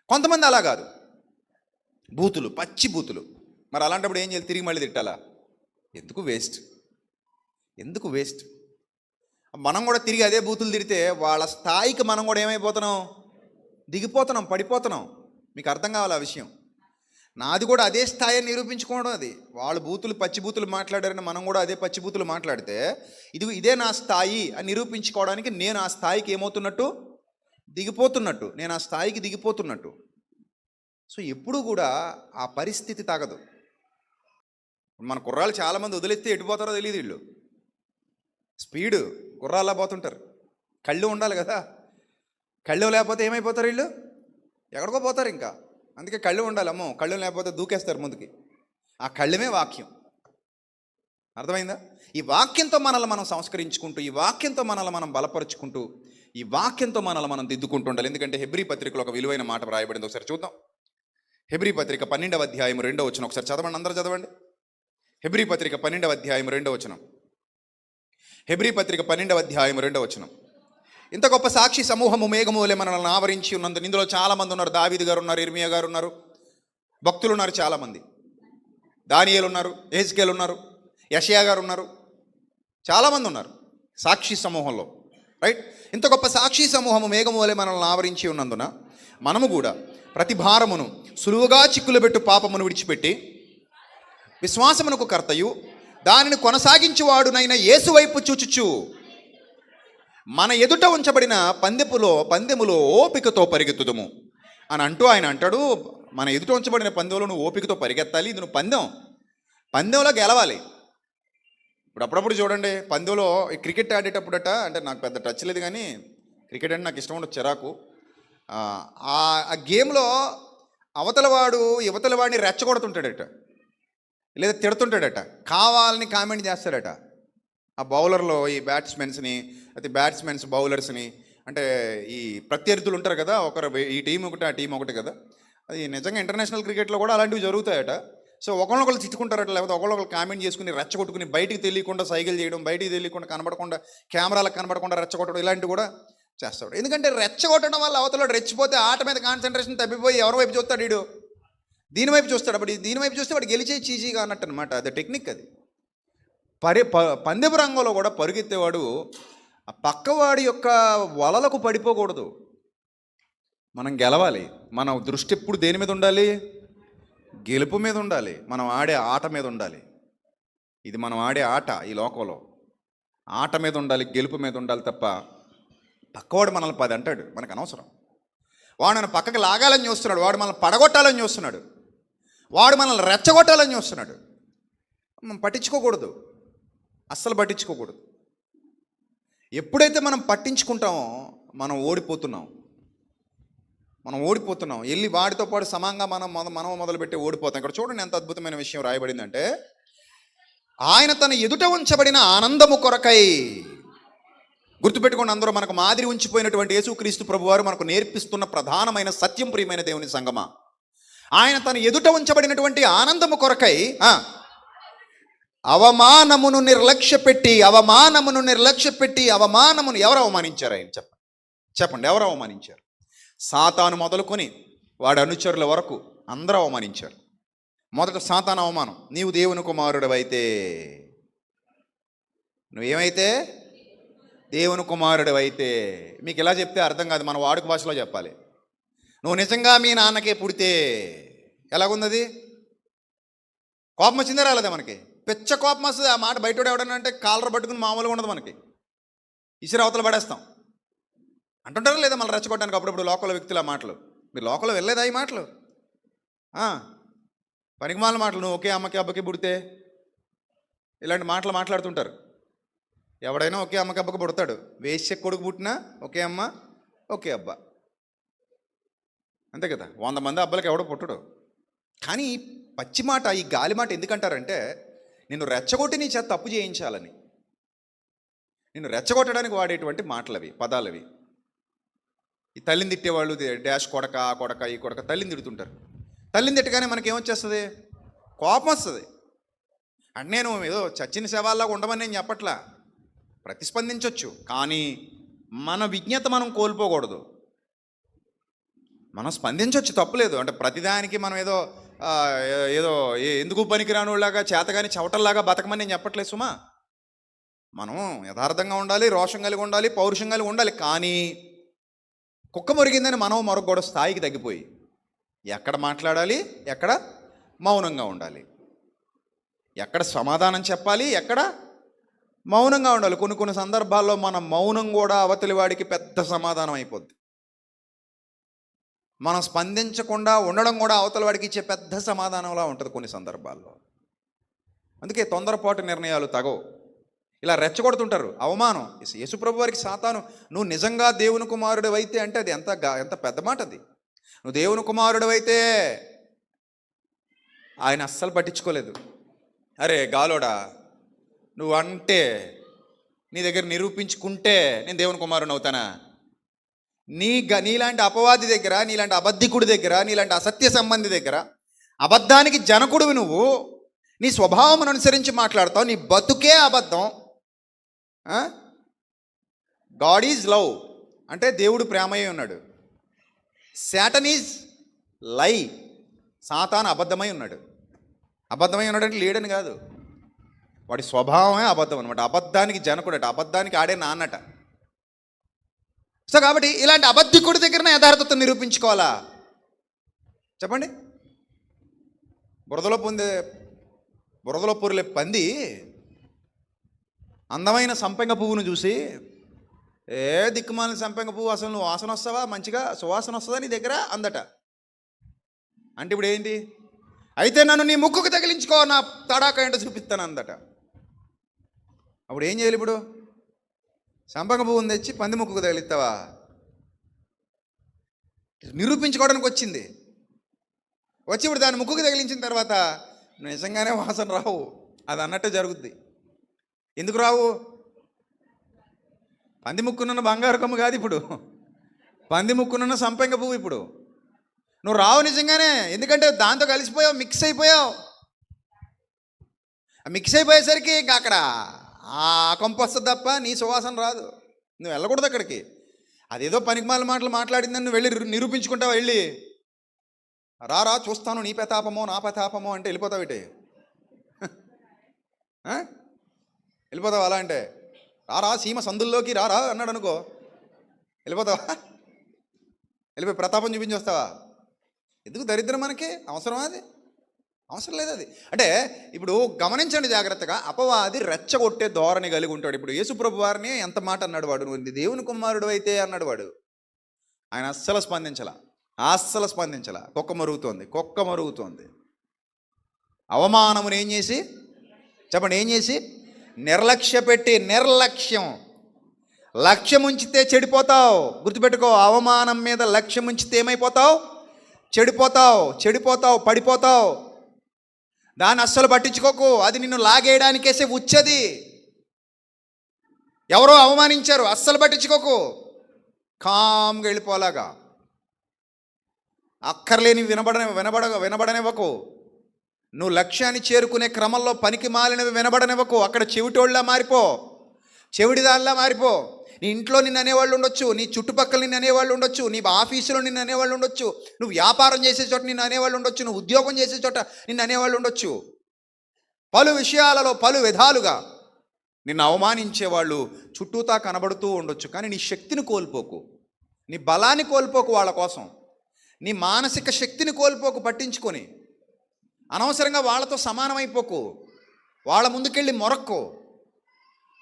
కొంతమంది అలా కాదు, బూతులు, పచ్చి బూతులు. మరి అలాంటప్పుడు ఏం చేయాలి? తిరిగి మళ్ళీ తిట్టాలా? ఎందుకు వేస్ట్? మనం కూడా తిరిగి అదే బూతులు తిడితే వాళ్ళ స్థాయికి మనం కూడా ఏమైపోతున్నాం? దిగిపోతున్నాం, పడిపోతున్నాం. మీకు అర్థం కావాలి ఆ విషయం. నాది కూడా అదే స్థాయిని నిరూపించుకోవడం. అది వాళ్ళు బూతులు, పచ్చి బూతులు మాట్లాడారని మనం కూడా అదే పచ్చి బూతులు మాట్లాడితే ఇదే నా స్థాయి అని నిరూపించుకోవడానికి నేను ఆ స్థాయికి ఏమవుతున్నట్టు? దిగిపోతున్నట్టు. నేను ఆ స్థాయికి దిగిపోతున్నట్టు. సో ఎప్పుడూ కూడా ఆ పరిస్థితి తగదు. మన కుర్రాళ్ళు చాలామంది వదిలేస్తే ఎటుపోతారో తెలియదు. వీళ్ళు స్పీడు కుర్రాళ్ళ పోతుంటారు. కళ్ళు ఉండాలి కదా, కళ్ళు లేకపోతే ఏమైపోతారు వీళ్ళు? ఎక్కడికో పోతారు. ఇంకా అందుకే కళ్ళు ఉండాలి. అమ్మో, కళ్ళు లేకపోతే దూకేస్తారు ముందుకి. ఆ కళ్ళమే వాక్యం. అర్థమైందా? ఈ వాక్యంతో మనల్ని మనం సంస్కరించుకుంటూ, ఈ వాక్యంతో మనల్ని మనం బలపరుచుకుంటూ, ఈ వాక్యంతో మనల్ని మనం దిద్దుకుంటూ ఉండాలి. ఎందుకంటే హెబ్రీ పత్రికలో ఒక విలువైన మాట రాయబడింది. ఒకసారి చూద్దాం. హెబ్రీ పత్రిక 12వ అధ్యాయం 2వ వచనం ఒకసారి చదవండి, అందరూ చదవండి. హెబ్రీ పత్రిక 12వ అధ్యాయం 2వ వచనం. హెబ్రీ పత్రిక 12వ అధ్యాయం 2వ వచనం. ఇంత గొప్ప సాక్షి సమూహము మేఘములే మనల్ని ఆవరించి ఉన్నందున ఇందులో చాలామంది ఉన్నారు. దావీదు గారు ఉన్నారు, ఇర్మియా గారు ఉన్నారు, భక్తులు ఉన్నారు, చాలామంది. దానియేలు ఉన్నారు, యెహెజ్కేలు ఉన్నారు, యెషయా గారు ఉన్నారు, చాలామంది ఉన్నారు సాక్షి సమూహంలో. రైట్? ఇంత గొప్ప సాక్షి సమూహము మేఘములే మనల్ని ఆవరించి ఉన్నందున మనము కూడా ప్రతి భారమును సులువుగా చిక్కులబెట్టు పాపమును విడిచిపెట్టి విశ్వాసమునకు కర్తయు దానిని కొనసాగించువాడునైన యేసు వైపు చూచుచు మన ఎదుట ఉంచబడిన పందెములో ఓపికతో పరిగెత్తుదుము అని అంటూ ఆయన అంటాడు. మన ఎదుట ఉంచబడిన పందెంలో నువ్వు ఓపికతో పరిగెత్తాలి. ఇది నువ్వు పందెంలో గెలవాలి. ఇప్పుడు అప్పుడప్పుడు చూడండి, పందెంలో క్రికెట్ ఆడేటప్పుడట, అంటే నాకు పెద్ద టచ్ లేదు కానీ క్రికెట్ అంటే నాకు ఇష్టం ఉండదు, చిరాకు. ఆ గేమ్లో యువతల వాడిని రెచ్చగొడుతుంటాడట, లేదా తిడుతుంటాడట, కావాలని కామెంట్ చేస్తాడట. ఆ బౌలర్లో ఈ బ్యాట్స్మెన్స్ బౌలర్స్ని, అంటే ఈ ప్రత్యర్థులు ఉంటారు కదా, ఈ టీం ఒకటి ఆ టీం ఒకటి కదా. అది నిజంగా ఇంటర్నేషనల్ క్రికెట్లో కూడా అలాంటివి జరుగుతాయట. సో ఒకళ్ళొకళ్ళు తిట్టుకుంటారట, లేకపోతే ఒకళ్ళొకళ్ళు కామెంట్ చేసుకుని రెచ్చగొట్టుకుని బయటికి తెలియకుండా సైకిల్ చేయడం, బయటికి తెలియకుండా కనబడకుండా, కెమెరాలకు కనబడకుండా రెచ్చగొట్టడం, ఇలాంటివి కూడా చేస్తాడు. ఎందుకంటే రెచ్చగొట్టడం వల్ల అవతల రెచ్చిపోతే ఆట మీద కాన్సన్ట్రేషన్ తప్పిపోయి ఎవరి వైపు చూస్తాడు? వీడు దీని వైపు చూస్తాడు. అప్పుడు దీని వైపు చూస్తే వాడు గెలిచే చీజీగా అన్నట్టు అనమాట. అది టెక్నిక్. అది పందెపు రంగంలో కూడా పరుగెత్తేవాడు ఆ పక్కవాడి యొక్క వలలకు పడిపోకూడదు. మనం గెలవాలి. మన దృష్టి ఎప్పుడు దేని మీద ఉండాలి? గెలుపు మీద ఉండాలి. మనం ఆడే ఆట మీద ఉండాలి. ఇది మనం ఆడే ఆట. ఈ లోకంలో ఆట మీద ఉండాలి, గెలుపు మీద ఉండాలి తప్ప పక్కవాడు మనల్ని 10 అంటాడు, మనకు అనవసరం. వాడు నన్ను పక్కకి లాగాలని చూస్తున్నాడు, వాడు మనల్ని పడగొట్టాలని చూస్తున్నాడు, వాడు మనల్ని రెచ్చగొట్టాలని చూస్తున్నాడు. మనం పట్టించుకోకూడదు, అస్సలు పట్టించుకోకూడదు. ఎప్పుడైతే మనం పట్టించుకుంటామో మనం ఓడిపోతున్నాం. వెళ్ళి వాడితో పాటు సమానంగా మనం మొదలుపెట్టి ఓడిపోతాం. ఇక్కడ చూడండి ఎంత అద్భుతమైన విషయం రాయబడిందంటే, ఆయన తన ఎదుట ఉంచబడిన ఆనందము కొరకై. గుర్తుపెట్టుకోండి అందరూ, మనకు మాదిరి ఉంచిపోయినటువంటి యేసుక్రీస్తు ప్రభువారు మనకు నేర్పిస్తున్న ప్రధానమైన సత్యం, ప్రియమైన దేవుని సంగమా. ఆయన తన ఎదుట ఉంచబడినటువంటి ఆనందము కొరకై అవమానమును నిర్లక్ష్యపెట్టి అవమానమును ఎవరు అవమానించారు? ఆయన చెప్పండి ఎవరు అవమానించారు? సాతాను మొదలుకొని వాడి అనుచరుల వరకు అందరూ అవమానించారు. మొదట సాతాను అవమానం, నీవు దేవుని కుమారుడివైతే. నువ్వేమైతే? దేవుని కుమారుడివైతే. మీకు ఇలా చెప్తే అర్థం కాదు, మన వాడుక భాషలో చెప్పాలి. నువ్వు నిజంగా మీ నాన్నకే పుడితే. ఎలాగుంది? కోపం వచ్చిందే రాలేదా మనకి? పెచ్చ కోపం వస్తుంది. ఆ మాట బయట ఎవడన్నా అంటే కాలర్ పట్టుకుని మామూలుగా ఉండదు మనకి, ఇసిరి అవతల పడేస్తాం. అంటుంటారా లేదా మళ్ళీ రెచ్చగొట్టడానికి అప్పుడప్పుడు లోకల్ వ్యక్తులు ఆ మాటలు? మీరు లోకల్లో వెళ్ళలేదా ఈ మాటలు? పనికిమాల మాటలు. నువ్వు ఒకే అమ్మకి అబ్బకి పుడితే ఇలాంటి మాటలు మాట్లాడుతుంటారు. ఎవడైనా ఒకే అమ్మకి అబ్బకి పుడతాడు. వేశ్య కొడుకు పుట్టినా ఒకే అమ్మ ఒకే అబ్బా, అంతే కదా. 100 మంది అబ్బాలకి ఎవడో పుట్టడు. కానీ పచ్చి మాట, ఈ గాలి మాట ఎందుకంటారంటే, నిన్ను రెచ్చగొట్టి నీ చేత తప్పు చేయించాలని, నిన్ను రెచ్చగొట్టడానికి వాడేటువంటి మాటలవి, పదాలవి. ఈ తల్లిని తిట్టేవాళ్ళు డాష్ కొడక, ఆ కొడక, ఈ కొడక, తల్లిని తిడుతుంటారు. తల్లిని తిట్టగానే మనకేమొచ్చేస్తుంది? కోపం వస్తుంది. అంటే నేను ఏదో చచ్చిన శవాల్లాగా ఉండమని నేను చెప్పట్లా, ప్రతిస్పందించవచ్చు. కానీ మన విజ్ఞత మనం కోల్పోకూడదు. మనం స్పందించవచ్చు, తప్పులేదు. అంటే ప్రతిదానికి మనం ఏదో ఎందుకు పనికిరానులాగా చేతగాని చవటల్లాగా బతకమని నేను చెప్పట్లేదు సుమా. మనం యథార్థంగా ఉండాలి, రోషం కలిగి ఉండాలి, పౌరుషం కలిగి ఉండాలి. కానీ కుక్క మురిగిందని మనం మరొక స్థాయికి తగ్గిపోయి ఎక్కడ మాట్లాడాలి, ఎక్కడ మౌనంగా ఉండాలి, ఎక్కడ సమాధానం చెప్పాలి, ఎక్కడ మౌనంగా ఉండాలి. కొన్ని సందర్భాల్లో మన మౌనం కూడా అవతలి వాడికి పెద్ద సమాధానం అయిపోద్ది. మనం స్పందించకుండా ఉండడం కూడా అవతల వాడికి ఇచ్చే పెద్ద సమాధానంలా ఉంటుంది కొన్ని సందర్భాల్లో. అందుకే తొందరపాటు నిర్ణయాలు తగవు. ఇలా రెచ్చగొడుతుంటారు. అవమానం. యేసుప్రభు వారికి సాతాను, నువ్వు నిజంగా దేవుని కుమారుడివైతే అంటే అది ఎంత పెద్ద మాట అది. నువ్వు దేవుని కుమారుడివైతే. ఆయన అస్సలు పట్టించుకోలేదు. అరే గాలోడా, నువ్వు అంటే నీ దగ్గర నిరూపించుకుంటే నేను దేవుని కుమారుని అవుతానా? నీలాంటి అపవాది దగ్గర, నీలాంటి అబద్ధికుడి దగ్గర, నీలాంటి అసత్య సంబంధి దగ్గర, అబద్ధానికి జనకుడివి నువ్వు. నీ స్వభావం అనుసరించి మాట్లాడతావు, నీ బతుకే అబద్ధం. గాడ్ ఈజ్ లవ్ అంటే దేవుడు ప్రేమయ్య ఉన్నాడు. శాటన్ ఈజ్ లై, సాతాను అబద్ధమై ఉన్నాడు. అబద్ధమై ఉన్నాడంటే లేడని కాదు, వాడి స్వభావమే అబద్ధం అనమాట. అబద్ధానికి జనకుడట, అబద్ధానికి ఆడే నాన్నట. సో కాబట్టి ఇలాంటి అబద్ధికుడి దగ్గరనే యథార్థత నిరూపించుకోవాలా? చెప్పండి. బురదలో పొరిలే పంది అందమైన సంపెంగ పువ్వును చూసి, ఏ దిక్కుమాలిన సంపెంగ పువ్వు, అసలు నువ్వు వాసన వస్తావా, మంచిగా సువాసన వస్తుందా నీ దగ్గర అందట. అంటే ఇప్పుడు ఏంటి? అయితే నన్ను నీ ముక్కుకు తగిలించుకో, నా తడాక ఏంటో చూపిస్తాను అందట. అప్పుడు ఏం చేయాలి? ఇప్పుడు సంపంగ పువ్వుని తెచ్చి పంది ముక్కుకు తగిలిస్తావా? నిరూపించుకోవడానికి వచ్చి ఇప్పుడు దాన్ని ముక్కుకు తగిలించిన తర్వాత నిజంగానే వాసన రావు, అది అన్నట్టే జరుగుద్ది. ఎందుకు రావు? పంది ముక్కునున్న బంగారు కొమ్ము కాదు ఇప్పుడు, పంది ముక్కునున్న సంపెంగ పువ్వు. ఇప్పుడు నువ్వు రావు నిజంగానే, ఎందుకంటే దాంతో కలిసిపోయావు, మిక్స్ అయిపోయావు. మిక్స్ అయిపోయేసరికి ఇంకా అక్కడ ఆ కొంప వస్తుంది తప్ప నీ సువాసన రాదు. నువ్వు వెళ్ళకూడదు అక్కడికి. అదేదో పనికిమాల మాటలు మాట్లాడిందని నువ్వు వెళ్ళి నిరూపించుకుంటావు. వెళ్ళి రా చూస్తాను నీ ప్రతాపమో నా ప్రతాపమో అంటే వెళ్ళిపోతావు. ఇటే వెళ్ళిపోతావు. అలా అంటే రా సీమ సందుల్లోకి రా అన్నాడు అనుకో, వెళ్ళిపోతావా? వెళ్ళిపోయి ప్రతాపం చూపించి వస్తావా? ఎందుకు దరిద్రం మనకి? అవసరమా? అది అవసరం లేదు అది. అంటే ఇప్పుడు గమనించండి జాగ్రత్తగా, అపవాది రెచ్చగొట్టే ధోరణి కలిగి ఉంటాడు. ఇప్పుడు యేసుప్రభు వారిని ఎంత మాట అన్నాడు వాడు, నువ్వు దేవుని కుమారుడు అయితే అన్నాడు వాడు. ఆయన అస్సలు స్పందించలా. కుక్క మరుగుతోంది. అవమానమును ఏం చేసి చెప్పండి, ఏం చేసి నిర్లక్ష్యం. లక్ష్యం ఉంచితే చెడిపోతావు. గుర్తుపెట్టుకో, అవమానం మీద లక్ష్యం ఉంచితే ఏమైపోతావు? చెడిపోతావు, పడిపోతావు. దాన్ని అస్సలు పట్టించుకోకు. అది నిన్ను లాగేయడానికేసే ఉచ్చది. ఎవరో అవమానించారు, అస్సలు పట్టించుకోకు. కామ్గా వెళ్ళిపోలాగా. అక్కర్లేని వినబడనివ్వకు. నువ్వు లక్ష్యాన్ని చేరుకునే క్రమంలో పనికి మాలినవి వినబడనివ్వకు. అక్కడ చెవిటోళ్ళలా మారిపో, చెవిడిదానిలా మారిపో. నీ ఇంట్లో నిన్ను అనేవాళ్ళు ఉండొచ్చు, నీ చుట్టుపక్కల నిన్ను అనేవాళ్ళు ఉండొచ్చు, నీ ఆఫీసులో నిన్ను అనేవాళ్ళు ఉండొచ్చు, నువ్వు వ్యాపారం చేసే చోట నిన్ను అనేవాళ్ళు ఉండొచ్చు, నువ్వు ఉద్యోగం చేసే చోట నిన్ను అనేవాళ్ళు ఉండొచ్చు. పలు విషయాలలో పలు విధాలుగా నిన్ను అవమానించేవాళ్ళు చుట్టూతా కనబడుతూ ఉండొచ్చు. కానీ నీ శక్తిని కోల్పోకు, నీ బలాన్ని కోల్పోకు. వాళ్ళ కోసం నీ మానసిక శక్తిని కోల్పోకు. పట్టించుకొని అనవసరంగా వాళ్ళతో సమానమైపోకు. వాళ్ళ ముందుకెళ్ళి మొరక్కు.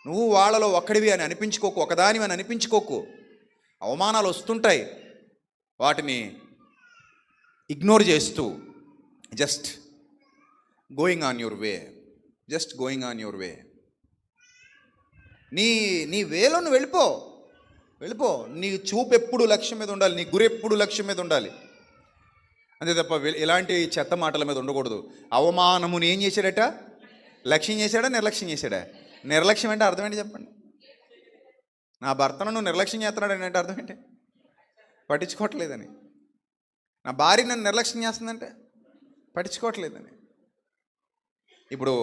నువ్వు వాళ్ళలో ఒక్కడివి అని అనిపించుకోకు, ఒకదానివి అని అనిపించుకోకు. అవమానాలు వస్తుంటాయి, వాటిని ఇగ్నోర్ చేస్తూ just going on your way. నీ వేలో నువ్వు వెళ్ళిపో. నీ చూపు ఎప్పుడు లక్ష్యం మీద ఉండాలి, నీ గురి ఎప్పుడు లక్ష్యం మీద ఉండాలి. అంతే తప్ప ఇలాంటి చెత్త మాటల మీద ఉండకూడదు. అవమానముని ఏం చేశాడట? లక్ష్యం చేశాడా, నిర్లక్ష్యం చేశాడా? నిర్లక్ష్యం అంటే అర్థం ఏంటి చెప్పండి? నా భర్తను నువ్వు నిర్లక్ష్యం చేస్తున్నాడు అంటే అర్థం ఏంటి? పట్టించుకోవట్లేదని. నా భార్య నన్ను నిర్లక్ష్యం చేస్తుందంటే పట్టించుకోవట్లేదని. ఇప్పుడు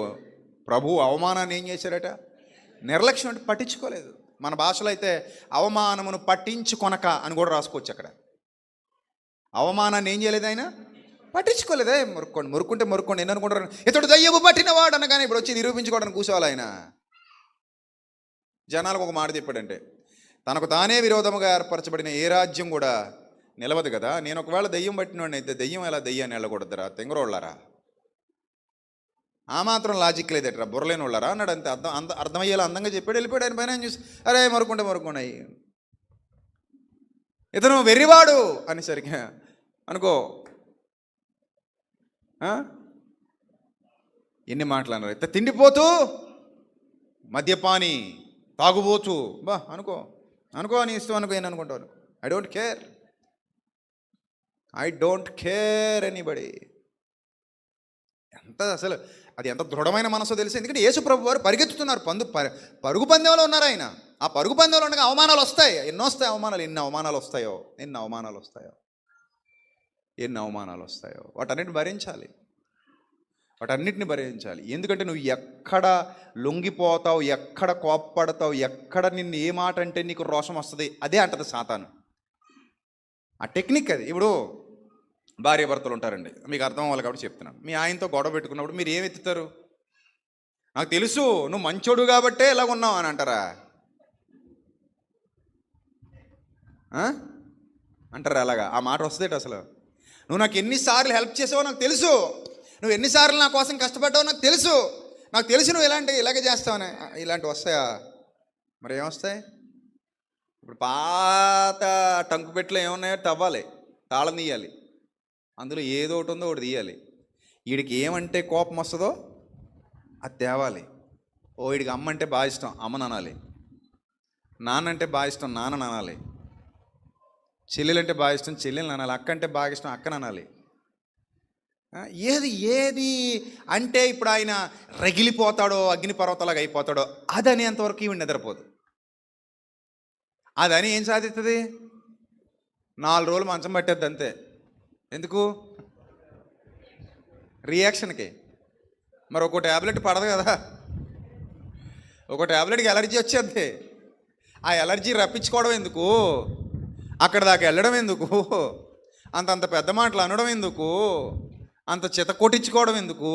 ప్రభు అవమానాన్ని ఏం చేశాడట? నిర్లక్ష్యం అంటే పట్టించుకోలేదు. మన భాషలో అయితే అవమానమును పట్టించుకొనక అని కూడా రాసుకోవచ్చు. అక్కడ అవమానాన్ని ఏం చేయలేదు ఆయన? పట్టించుకోలేదే. మురుక్కుంటే ఎన్ని అనుకుంటారు? ఇతడు దయ్యము పట్టినవాడు అనగానే ఇప్పుడు వచ్చి నిరూపించుకోవడానికి కూర్చోవాలి ఆయన. జనాలకు ఒక మాట చెప్పాడంటే, తనకు తానే విరోధముగా ఏర్పరచబడిన ఏ రాజ్యం కూడా నిలవదు కదా. నేను ఒకవేళ దయ్యం పట్టినవాడిని అయితే దయ్యం ఎలా దయ్యాన్ని వెళ్ళకూడదురా, తెంగరోళ్ళారా? ఆ మాత్రం లాజిక్ లేదట్రా, బుర్రలేని వాళ్ళారా అన్నాడు. అంతే అర్థమయ్యేలా అందంగా చెప్పాడు, వెళ్ళిపోయాడు. ఆయన పైన చూసి అరే మరుకుంటాయి ఇతను వెర్రివాడు అనేసరికి అనుకో ఎన్ని మాటలు అన్నారు. ఇత తిండిపోతూ, మద్యపాని, తాగుబోతూ, అనుకో నీ ఇష్టం అనుకో. ఏం అనుకుంటాను? I don't care anybody. అసలు అది ఎంత దృఢమైన మనసో తెలుసు. ఎందుకంటే యేసు ప్రభు వారు పరిగెత్తుతున్నారు, పరుగు పందెంలో ఉన్నారు ఆయన. ఆ పరుగు పందెంలో ఉండగా అవమానాలు వస్తాయి. ఎన్ని అవమానాలు వస్తాయో వాటన్నిటిని భరించాలి. ఎందుకంటే నువ్వు ఎక్కడ లొంగిపోతావు, ఎక్కడ కోప్పడతావు, ఎక్కడ నిన్ను ఏ మాట అంటే నీకు రోషం వస్తుంది, అదే అంటది సాతాను. ఆ టెక్నిక్ అది. ఇప్పుడు భార్య భర్తలు ఉంటారండి, మీకు అర్థం అవ్వాలి కాబట్టి చెప్తున్నాను. మీ ఆయనతో గొడవ పెట్టుకున్నప్పుడు మీరు ఏమి ఎత్తుతారు? నాకు తెలుసు నువ్వు మంచోడు కాబట్టే ఇలా ఉన్నావు అని అంటారా? అంటారా? అలాగా ఆ మాట వస్తుందేట అసలు. నువ్వు నాకు ఎన్నిసార్లు హెల్ప్ చేసావో నాకు తెలుసు, నువ్వు ఎన్నిసార్లు నా కోసం కష్టపడ్డావో నాకు తెలుసు నువ్వు ఇలాగే చేస్తావని. ఇలాంటివి వస్తాయా? మరి ఏమొస్తాయి? ఇప్పుడు పాత టంకు పెట్టులో ఏమున్నాయో తవ్వాలి, తాళం తీయాలి, అందులో ఏదో ఒకటి ఉందో ఒకటి తీయాలి. వీడికి ఏమంటే కోపం వస్తుందో అది తేవాలి. వీడికి అమ్మ అంటే బాగా ఇష్టం, అమ్మని అనాలి. నాన్న అంటే బాగా ఇష్టం, నాన్నని అనాలి. చెల్లెలంటే బాగా ఇష్టం, చెల్లెల్ని అనాలి. అక్క అంటే బాగా ఇష్టం, అక్కని అనాలి. ఏది అంటే ఇప్పుడు ఆయన రగిలిపోతాడో, అగ్నిపర్వతలాగా అయిపోతాడో అది అనేంతవరకు ఈవిడ నిద్రపోదు. అదని ఏం సాధిస్తుంది? 4 రోజులు మంచం పట్టేద్ది అంతే. ఎందుకు? రియాక్షన్కి. మరి ఒక్కో ట్యాబ్లెట్ పడదు కదా, ఒక ట్యాబ్లెట్కి ఎలర్జీ వచ్చేది. ఆ ఎలర్జీ రప్పించుకోవడం ఎందుకు? అక్కడ దాకా వెళ్ళడం ఎందుకు? అంత పెద్ద మాటలు అనడం ఎందుకు? అంత చిత కొట్టించుకోవడం ఎందుకు?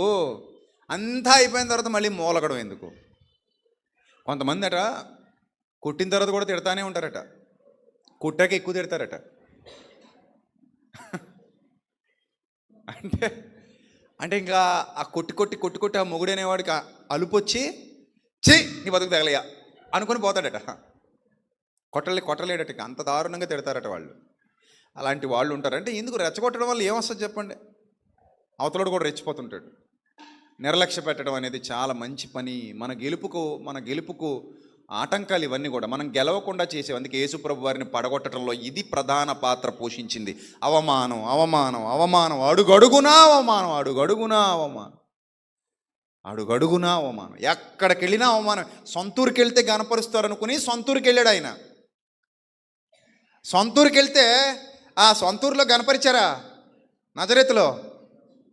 అంతా అయిపోయిన తర్వాత మళ్ళీ మూలగడం ఎందుకు? కొంతమంది అట కొట్టిన తర్వాత కూడా తిడతానే ఉంటారట, కొట్టాక ఎక్కువ తిడతారట. అంటే అంటే ఇంకా ఆ కొట్టి ఆ మొగుడనేవాడికి అలుపొచ్చి ఛీ నీ బతుకు తగలయ్యా అనుకుని పోతాడట. కొట్టలేడట, అంత దారుణంగా తిడతారట వాళ్ళు. అలాంటి వాళ్ళు ఉంటారు. అంటే ఎందుకు రెచ్చగొట్టడం వల్ల ఏమొస్తుంది చెప్పండి? అవతలోడు కూడా రెచ్చిపోతుంటాడు. నిర్లక్ష్య పెట్టడం అనేది చాలా మంచి పని. మన గెలుపుకు ఆటంకాలు ఇవన్నీ కూడా మనం గెలవకుండా చేసేవి. అందుకే యేసుప్రభు వారిని పడగొట్టడంలో ఇది ప్రధాన పాత్ర పోషించింది. అవమానం, అడుగడుగునా అవమానం, ఎక్కడికి వెళ్ళినా అవమానం. సొంతూరుకి వెళ్తే గనపరుస్తారనుకుని సొంతూరుకి వెళ్ళాడు ఆయన. సొంతూరుకి వెళ్తే ఆ సొంతూరులో గనపరిచారా? నజరేతులో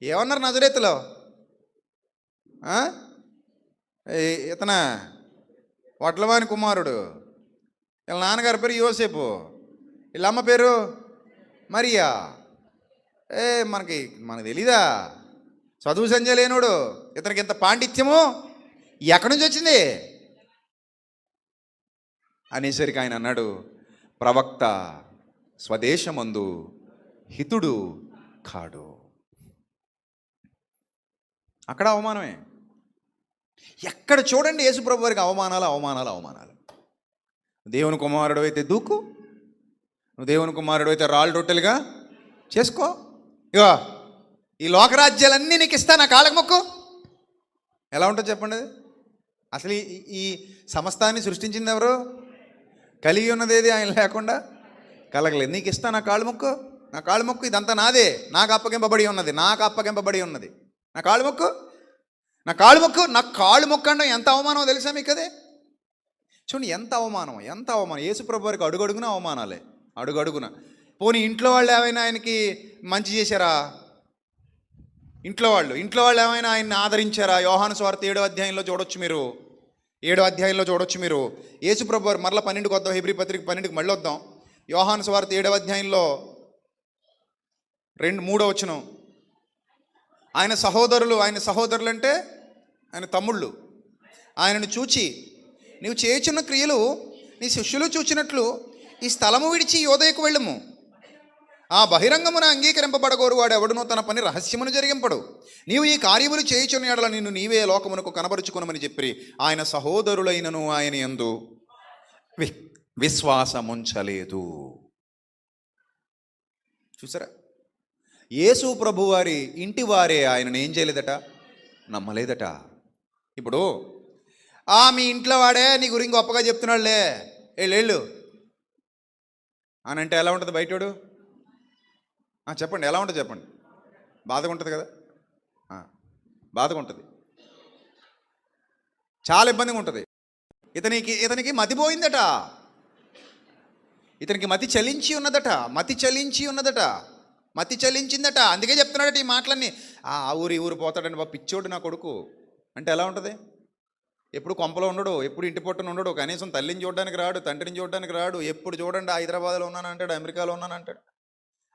ఏమన్నారు? నజరేతులో ఇతన వడ్లవాని కుమారుడు, వీళ్ళ నాన్నగారి పేరు యోసేపు, వీళ్ళ అమ్మ పేరు మరియా. మనకు తెలీదా? చదువు సంజయ్ లేనోడు, ఇతనికి ఇంత పాండిత్యము ఎక్కడి నుంచి వచ్చింది అనేసరికి ఆయన అన్నాడు, ప్రవక్త స్వదేశమందు హితుడు కాడు. అక్కడ అవమానమే. ఎక్కడ చూడండి యేసుప్రభు వారికి అవమానాలు. దేవుని కుమారుడు అయితే దూకు, నువ్వు దేవుని కుమారుడు అయితే రాళ్ళు రొట్టెలుగా చేసుకో, ఇగో ఈ లోకరాజ్యాలన్నీ నీకు ఇస్తా, నా కాళ్ళకు మొక్కు. ఎలా ఉంటుంది చెప్పండి అది? అసలు ఈ సమస్తాన్ని సృష్టించింది ఎవరు? కలిగి ఉన్నది ఏది ఆయన లేకుండా కలగలేదు. నీకు ఇస్తా, నా కాళ్ళు మొక్కు, ఇదంతా నాదే, నాకు అప్పగింపబడి ఉన్నది. నా కాళ్ళు మొక్కు అంటే ఎంత అవమానం తెలుసా మీకు? అదే చూడండి, ఎంత అవమానం. యేసుప్రభు వారికి అడుగడుగున అవమానాలే, అడుగడుగున. పోనీ ఇంట్లో వాళ్ళు ఏమైనా ఆయనకి మంచి చేశారా? ఇంట్లో వాళ్ళు ఏమైనా ఆయన్ని ఆదరించారా? యోహాను సువార్త 7వ అధ్యాయంలో చూడొచ్చు మీరు. యేసుప్రభు వారు మరలా 12కి వద్దాం, హెబ్రీ పత్రిక 12కి మళ్ళీ వద్దాం. యోహాను సువార్త 7వ అధ్యాయంలో 3వ వచనం. ఆయన సహోదరులు అంటే ఆయన తమ్ముళ్ళు ఆయనను చూచి, నీవు చేయుచున్న క్రియలు నీ శిష్యులు చూచినట్లు ఈ స్థలము విడిచి యోదయకు వెళ్ళము. ఆ బహిరంగమున అంగీకరింపబడగోరు వాడు ఎవడునో తన పని రహస్యమును జరిగింపడు. నీవు ఈ కార్యములు చేయుచున్న యెడల నిన్ను నీవే లోకమునకు కనబరుచుకునమని చెప్పి ఆయన సహోదరులైనను ఆయన యందు విశ్వాసముంచలేదు. చూసారా? యేసు ప్రభు వారి ఇంటి వారే ఆయనను ఏం చేయలేదట? నమ్మలేదట. ఇప్పుడు మీ ఇంట్లో వాడే నీ గురించి గొప్పగా చెప్తున్నాడులే, వెళ్ళు అని అంటే ఎలా ఉంటుంది బయటోడు? చెప్పండి, ఎలా ఉంటుంది చెప్పండి? బాధగా ఉంటుంది కదా? బాధగా ఉంటుంది, చాలా ఇబ్బందిగా ఉంటుంది. ఇతనికి మతి పోయిందట, ఇతనికి మతి చలించిందట. అందుకే చెప్తున్నాడట ఈ మాటలన్నీ. ఆ ఊరు పోతాడండి బాబు, పిచ్చోడు నా కొడుకు అంటే ఎలా ఉంటుంది? ఎప్పుడు కొంపలో ఉండడు, ఎప్పుడు ఇంటి పొట్టున ఉండడు, కనీసం తల్లిని చూడడానికి రాడు, తండ్రిని చూడడానికి రాడు. ఎప్పుడు చూడండి హైదరాబాద్లో ఉన్నానంటాడు, అమెరికాలో ఉన్నానంటాడు,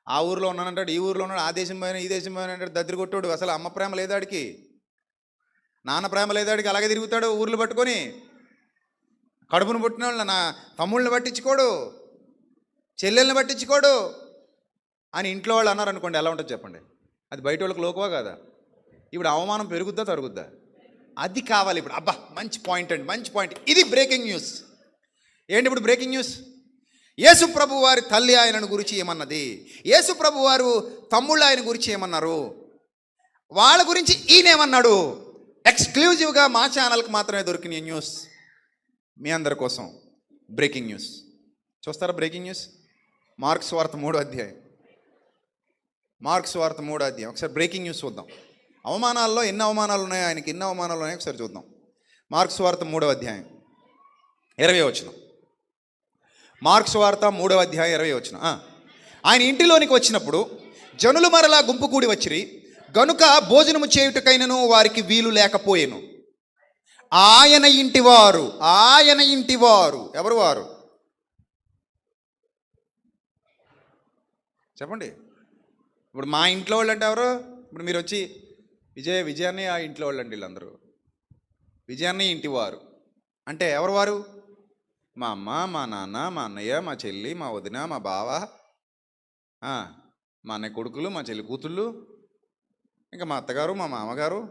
ఆ ఊరిలో ఉన్నానంటాడు, ఈ ఊరిలో ఉన్నాడు, ఆ దేశం పోయినా ఈ దేశం పోయినా అంటాడు. దద్దరి కొట్టాడు. అసలు అమ్మ ప్రేమ లేదాడికి, నాన్న ప్రేమ లేదాడికి. అలాగే తిరుగుతాడు ఊర్లు పట్టుకొని. కడుపును పుట్టిన వాళ్ళు నా తమ్ముళ్ళని పట్టించుకోడు, చెల్లెల్ని పట్టించుకోడు అని ఇంట్లో వాళ్ళు అన్నారు అనుకోండి, ఎలా ఉంటుంది చెప్పండి? అది బయట వాళ్ళకి లోకువా కాదా? ఇప్పుడు అవమానం పెరుగుద్దా తరుగుద్దా? అది కావాలి ఇప్పుడు. అబ్బా మంచి పాయింట్. ఇది బ్రేకింగ్ న్యూస్. ఏంటి ఇప్పుడు బ్రేకింగ్ న్యూస్? యేసు ప్రభు వారి తల్లి ఆయనను గురించి ఏమన్నది, యేసు ప్రభు వారు తమ్ముళ్ళు ఆయన గురించి ఏమన్నారు, వాళ్ళ గురించి ఈయనేమన్నాడు. ఎక్స్క్లూజివ్గా మా ఛానల్కి మాత్రమే దొరికిన న్యూస్ మీ అందరి కోసం. బ్రేకింగ్ న్యూస్ చూస్తారా? బ్రేకింగ్ న్యూస్ మార్కు సువార్త 3వ అధ్యాయం. ఒకసారి బ్రేకింగ్ న్యూస్ చూద్దాం. అవమానాల్లో ఎన్ని అవమానాలు ఉన్నాయో, ఆయనకి ఎన్ని అవమానాలు ఉన్నాయో ఒకసారి చూద్దాం. మార్కు సువార్త 3వ అధ్యాయం 20వ వచనం. మార్కు సువార్త 3వ అధ్యాయం 20వ వచనం. ఆయన ఇంటిలోనికి వచ్చినప్పుడు జనులు మరలా గుంపు కూడి వచ్చిరి గనుక భోజనము చేయుటకైనను వారికి వీలు లేకపోయెను. ఆయన ఇంటివారు ఎవరు వారు చెప్పండి? ఇప్పుడు మా ఇంట్లో వాళ్ళు అంటే ఎవరు? ఇప్పుడు మీరు వచ్చి విజయాన్ని ఆ ఇంట్లో వాళ్ళు అండి, వీళ్ళందరూ విజయాన్ని ఇంటివారు అంటే ఎవరు వారు? మా అమ్మ, మా నాన్న, మా అన్నయ్య, మా చెల్లి, మా వదిన, మా బావ, మా అన్నయ్య కొడుకులు, మా చెల్లి కూతుళ్ళు, ఇంకా మా అత్తగారు మా మామగారు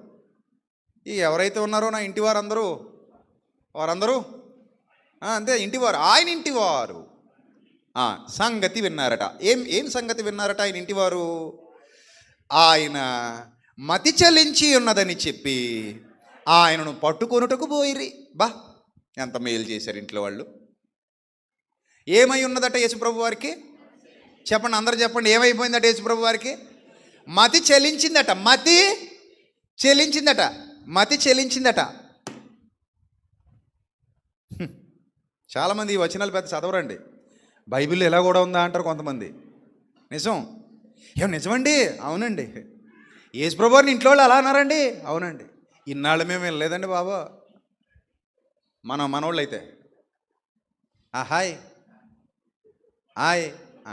ఈ ఎవరైతే ఉన్నారో నా ఇంటి వారందరూ వారందరూ అంతే ఇంటివారు, ఆయన ఇంటివారు సంగతి విన్నారట. ఏం సంగతి విన్నారట ఆయన ఇంటివారు? ఆయన మతి చలించి ఉన్నదని చెప్పి ఆయనను పట్టుకొనుటకు పోయిరి. ఎంత మేలు చేశారు ఇంట్లో వాళ్ళు. ఏమై ఉన్నదట యేసుప్రభు వారికి? చెప్పండి, అందరూ చెప్పండి, ఏమైపోయిందట యేసుప్రభు వారికి? మతి చెలించిందట. మతి చెలించిందట. చాలామంది ఈ వచనాలు పెద్ద చదవరండి. బైబిల్ ఎలా కూడా ఉందా అంటారు కొంతమంది. నిజమండి, అవునండి. యేసుప్రభు వారిని ఇంట్లో వాళ్ళు అలా అన్నారండి, అవునండి. ఇన్నాళ్ళు మేము వెళ్ళలేదండి బాబా. మనోళ్ళు అయితే హాయ్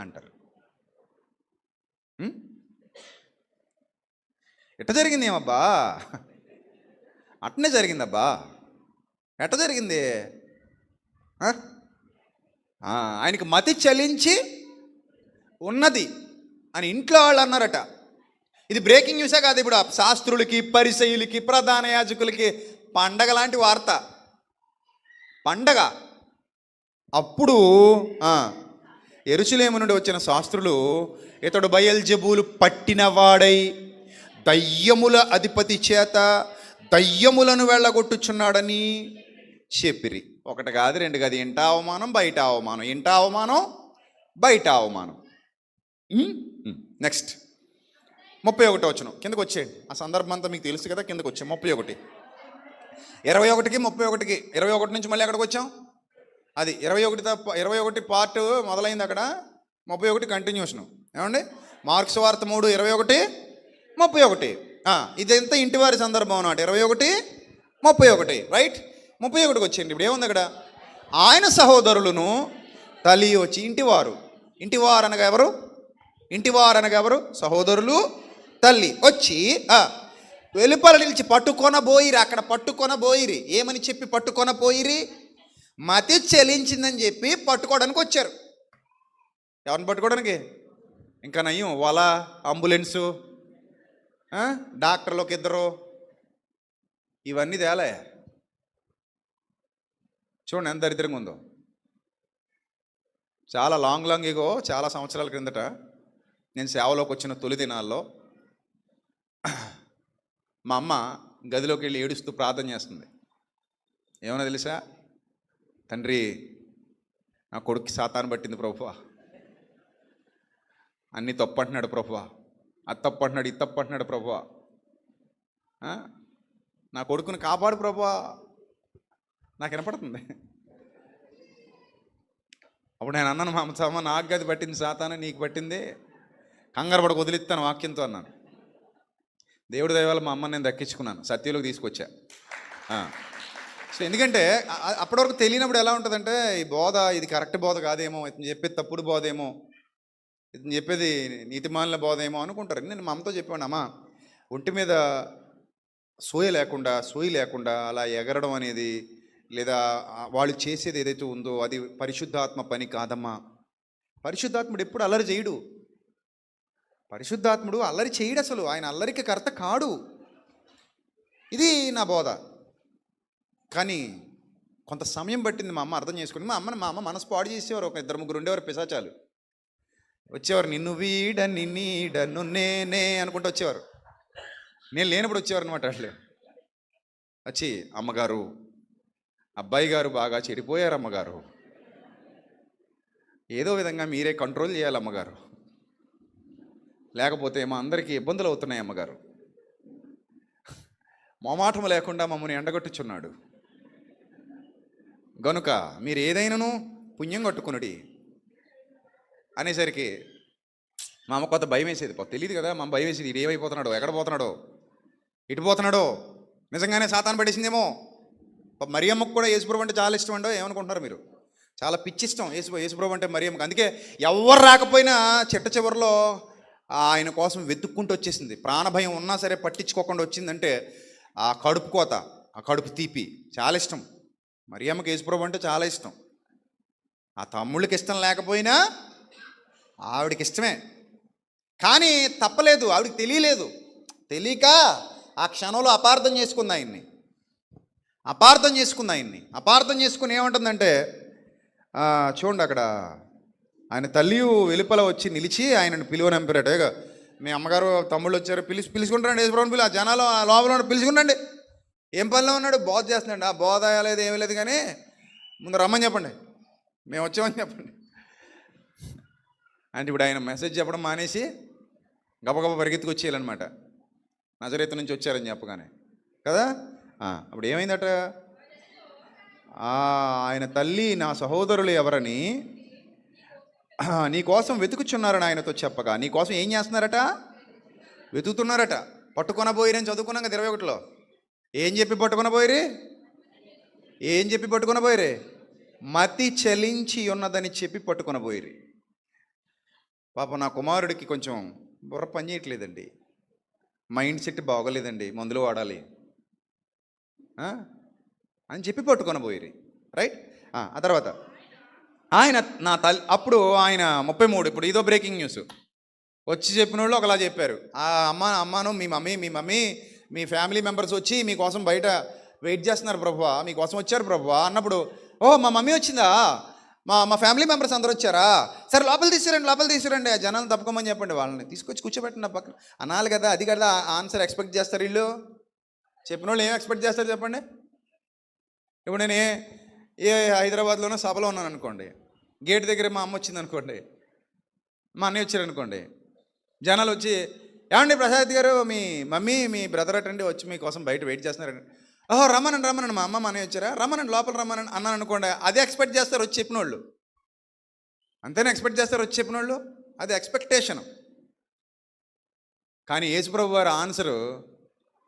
అంటారు. ఎట్ట జరిగింది ఏమబ్బా? అట్టనే జరిగిందబ్బా. ఎట్ట జరిగింది? ఆయనకి మతి చలించి ఉన్నది అని ఇంట్లో వాళ్ళు అన్నారట. ఇది బ్రేకింగ్ న్యూసే కాదు, ఇప్పుడు శాస్త్రులకి, పరిసయ్యులకి, ప్రధాన యాజకులకి పండగ లాంటి వార్త. పండగ. అప్పుడు యెరూషలేము నుండి వచ్చిన శాస్త్రులు, ఇతడు బయల్జెబూలు పట్టినవాడై దయ్యముల అధిపతి చేత దయ్యములను వెళ్ళగొట్టుచున్నాడని చెప్పిరి. ఒకటి కాదు, రెండు కాదు, ఇంట అవమానం బయట అవమానం, ఇంట అవమానం బయట అవమానం. నెక్స్ట్ 31 వచనం కిందకు వచ్చేయండి. ఆ సందర్భం అంతా మీకు తెలుసు కదా. కిందకు వచ్చాం 31, 21కి 31కి 21 నుంచి మళ్ళీ ఎక్కడికి వచ్చాం? అది 21 పార్ట్ మొదలైంది అక్కడ, 31 కంటిన్యూషను. ఏమండి? మార్క్స్ వార్త 3:21, 31. ఇదంతా ఇంటివారి సందర్భం అన్నమాట. 21, 31, రైట్. 31కి వచ్చేయండి. ఇప్పుడు ఏముంది అక్కడ? ఆయన సహోదరులను తల్లి వచ్చి ఇంటివారు అనగా ఎవరు? సహోదరులు, తల్లి వచ్చి వెలుపల నిలిచి పట్టుకొనబోయిరి. అక్కడ పట్టుకొనబోయిరి. ఏమని చెప్పి పట్టుకొనబోయిరి? మతి చెలించిందని చెప్పి పట్టుకోవడానికి వచ్చారు. ఎవరిని పట్టుకోవడానికి? ఇంకా నయ్యం, వల, అంబులెన్సు, డాక్టర్లు ఒక ఇద్దరు, ఇవన్నీ తేలే. చూడండి ఎంత దరిద్రంగా ఉందో. చాలా లాంగ్ ఎగో, చాలా సంవత్సరాల క్రిందట నేను సేవలోకి వచ్చిన తొలి దినాల్లో మా అమ్మ గదిలోకి వెళ్ళి ఏడుస్తూ ప్రార్థన చేస్తుంది. ఏమన్నా తెలుసా? తండ్రి, నా కొడుక్కి సాతాను పట్టింది ప్రభువా, అన్నీ తప్పు అంటున్నాడు ప్రభువా, అది తప్పు అంటున్నాడు, ఇది తప్పు అంటున్నాడు ప్రభువా, నా కొడుకుని కాపాడు ప్రభువా. నాకు వినపడుతుంది. అప్పుడు నేను అన్నాను, మా అమ్మ నాకు గది పట్టింది సాతాను, నీకు పట్టింది, కంగారు పడకు, వదిలిస్తాను వాక్యంతో అన్నాను. దేవుడి దయ వల్ల మా అమ్మని నేను దక్కించుకున్నాను, సత్యంలోకి తీసుకొచ్చా. సో ఎందుకంటే అప్పటి వరకు తెలియనప్పుడు ఎలా ఉంటుందంటే, ఈ బోధ ఇది కరెక్ట్ బోధ కాదేమో, ఇతను చెప్పేది తప్పుడు బోధ ఏమో, ఇతను చెప్పేది నీతిమాలిన బోధ ఏమో అనుకుంటారు. నేను మా అమ్మతో చెప్పాను, అమ్మ ఒంటి మీద సూయి లేకుండా అలా ఎగరడం అనేది, లేదా వాళ్ళు చేసేది ఏదైతే ఉందో అది పరిశుద్ధాత్మ పని కాదమ్మా. పరిశుద్ధాత్ముడు ఎప్పుడు అల్లరి చేయడు. పరిశుద్ధాత్ముడు అల్లరి చేయడు, అసలు ఆయన అల్లరికి కర్త కాడు. ఇది నా బోధ. కానీ కొంత సమయం పట్టింది మా అమ్మ అర్థం చేసుకుని. మా అమ్మ మనసు పాడు చేసేవారు. ఒక 2-3 ఉండేవారు పిశాచాలు. వచ్చేవారు, నిన్ను వీడని నీడను నేనే అనుకుంటూ వచ్చేవారు. నేను లేనప్పుడు వచ్చేవారు అనమాట. అట్లే వచ్చి, అమ్మగారు, అబ్బాయి గారు బాగా చెడిపోయారు అమ్మగారు, ఏదో విధంగా మీరే కంట్రోల్ చేయాలి అమ్మగారు, లేకపోతే మా అందరికీ ఇబ్బందులు అవుతున్నాయి అమ్మగారు, మొమాటం లేకుండా మమ్మల్ని ఎండగొట్టుచున్నాడు, గనుక మీరు ఏదైనాను పుణ్యం కట్టుకునుడి అనేసరికి మా అమ్మ కొత్త భయం వేసేది. తెలియదు కదా, మా భయం వేసేది, ఇది ఏమైపోతున్నాడో, ఎక్కడ పోతున్నాడో, ఇటు పోతున్నాడో, నిజంగానే సాతాను పడేసిందేమో. మరియమ్మకు కూడా యేసుప్రభు అంటే చాలా ఇష్టం అండో. ఏమనుకుంటున్నారు మీరు? చాలా పిచ్చిష్టం యేసుప్రభు అంటే మరియమ్మకు. అందుకే ఎవరు రాకపోయినా చిట్ట చివరిలో ఆయన కోసం వెతుక్కుంటూ వచ్చేసింది. ప్రాణభయం ఉన్నా సరే పట్టించుకోకుండా వచ్చిందంటే ఆ కడుపు కోత, ఆ కడుపు తీపి చాలా ఇష్టం. మరియమ్మకి యేసుప్రభు అంటే చాలా ఇష్టం. ఆ తమ్ముళ్ళకి ఇష్టం లేకపోయినా ఆవిడకి ఇష్టమే. కానీ తప్పలేదు, ఆవిడకి తెలియలేదు. తెలియక ఆ క్షణంలో అపార్థం చేసుకుంది ఆయన్ని. అపార్థం చేసుకుని ఏమంటుందంటే, చూడండి అక్కడ ఆయన తల్లి వెలుపల వచ్చి నిలిచి ఆయనను పిలువనంపారట. ఇక మీ అమ్మగారు తమ్ముళ్ళు వచ్చారు, పిలుచుకుంటారండి యేసుప్రభుని ఆ జనాలు ఆ లోపల పిలుచుకుంటండి. ఏం పనిలో ఉన్నాడు? బోధ చేస్తున్నాడు. ఆ బోధ లేదు ఏమీ లేదు, కానీ ముందు రమ్మని చెప్పండి, మేము వచ్చామని చెప్పండి అంటే ఇప్పుడు ఆయన మెసేజ్ చెప్పడం మానేసి గబగబ పరిగెత్తుకొచ్చేయాలన్నమాట. నజరేతు నుంచి వచ్చారని చెప్పగానే కదా. అప్పుడు ఏమైందట? ఆయన తల్లి నా సహోదరులు ఎవరని నీ కోసం వెతుకుచున్నారని ఆయనతో చెప్పగా, నీ కోసం ఏం చేస్తున్నారట? వెతుకుతున్నారట. పట్టుకొన పోయిరని చదువుకున్నాం కదా 21లో. ఏం చెప్పి పట్టుకొన పోయిరే? మతి చలించి ఉన్నదని చెప్పి పట్టుకొన పోయిరి. పాప నా కుమారుడికి కొంచెం బుర్ర పని చేయట్లేదండి, మైండ్ సెట్ బాగోలేదండి, మందులు వాడాలి అని చెప్పి పట్టుకొని పోయిరి. రైట్. ఆ తర్వాత ఆయన నా తల్లి, అప్పుడు ఆయన 33, ఇప్పుడు ఇదో బ్రేకింగ్ న్యూస్ వచ్చి చెప్పిన వాళ్ళు ఒకలా చెప్పారు. అమ్మాను మీ మమ్మీ మీ ఫ్యామిలీ మెంబర్స్ వచ్చి మీకోసం బయట వెయిట్ చేస్తున్నారు ప్రభువా, మీకోసం వచ్చారు ప్రభువా అన్నప్పుడు, ఓ మా మమ్మీ వచ్చిందా, మా ఫ్యామిలీ మెంబర్స్ అందరూ వచ్చారా, సరే లోపల తీసుకురండి ఆ జనాలను తప్పుకోమని చెప్పండి, వాళ్ళని తీసుకొచ్చి కూర్చోబెట్టండి నా పక్కన అనాలి కదా. అది కదా ఆన్సర్ ఎక్స్పెక్ట్ చేస్తారు వీళ్ళు. చెప్పిన వాళ్ళు ఏం ఎక్స్పెక్ట్ చేస్తారు చెప్పండి? ఇప్పుడు నేను ఏ హైదరాబాద్లోనో సభలో ఉన్నాను అనుకోండి, గేట్ దగ్గర మా అమ్మ వచ్చింది అనుకోండి, మా అన్నయ్య వచ్చారనుకోండి, జనాలు వచ్చి ఏమండి ప్రసాద్ గారు మీ మమ్మీ మీ బ్రదర్ అటండి వచ్చి మీకోసం బయట వెయిట్ చేస్తున్నారండి, ఓహో రమ్మనండి మా అమ్మ మా అన్నయ్య వచ్చారా, రమ్మనండి లోపల రమ్మనండి అన్నాను అనుకోండి, అదే ఎక్స్పెక్ట్ చేస్తారు వచ్చి చెప్పిన వాళ్ళు. అంతేనా ఎక్స్పెక్ట్ చేస్తారు వచ్చి చెప్పిన వాళ్ళు? అది ఎక్స్పెక్టేషను. కానీ యేసుప్రభు వారి ఆన్సరు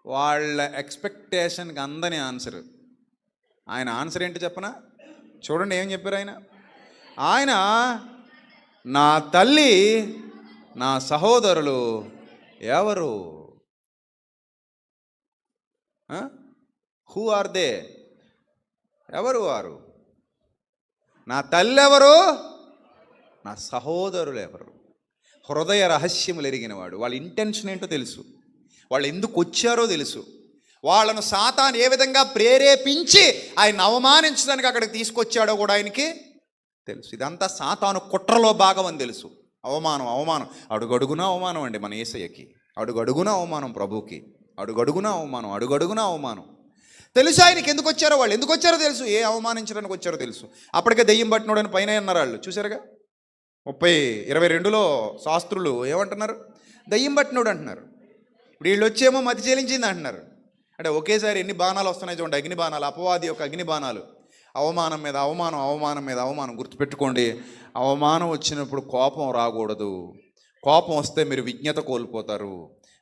వాళ్ళ ఎక్స్పెక్టేషన్కి అందని ఆన్సరు. ఆయన ఆన్సర్ ఏంటి చెప్పనా? చూడండి ఏం చెప్పారు ఆయన నా తల్లి నా సహోదరులు ఎవరు? Who are they? ఎవరు వారు? నా తల్లి ఎవరు? నా సహోదరులు ఎవరు? హృదయ రహస్యములు ఎరిగినవాడు. వాళ్ళ ఇంటెన్షన్ ఏంటో తెలుసు, వాళ్ళు ఎందుకు వచ్చారో తెలుసు, వాళ్ళను సాతాను ఏ విధంగా ప్రేరేపించి ఆయన అవమానించడానికి అక్కడికి తీసుకొచ్చాడో కూడా ఆయనకి తెలుసు. ఇదంతా సాతాను కుట్రలో భాగం అని తెలుసు. అవమానం అడుగడుగునా అవమానం అండి మన యేసయ్యకి, అడుగడుగునా అవమానం ప్రభువుకి, అడుగడుగునా అవమానం తెలుసు ఆయనకి. ఎందుకు వచ్చారో, వాళ్ళు ఎందుకు వచ్చారో తెలుసు, ఏ అవమానించడానికి వచ్చారో తెలుసు. అప్పటికే దెయ్యం పట్టినోడని పైన అన్నారు వాళ్ళు, చూసారుగా 22లో శాస్త్రులు ఏమంటున్నారు? దయ్యం పట్టినోడు అంటున్నారు. ఇప్పుడు వీళ్ళు వచ్చేమో మతి చెలించింది అంటున్నారు. అంటే ఒకేసారి ఎన్ని బాణాలు వస్తున్నాయి చూడండి, అగ్ని బాణాలు, అపవాది యొక్క అగ్ని బాణాలు. అవమానం మీద అవమానం. గుర్తుపెట్టుకోండి, అవమానం వచ్చినప్పుడు కోపం రాకూడదు. కోపం వస్తే మీరు విజ్ఞత కోల్పోతారు.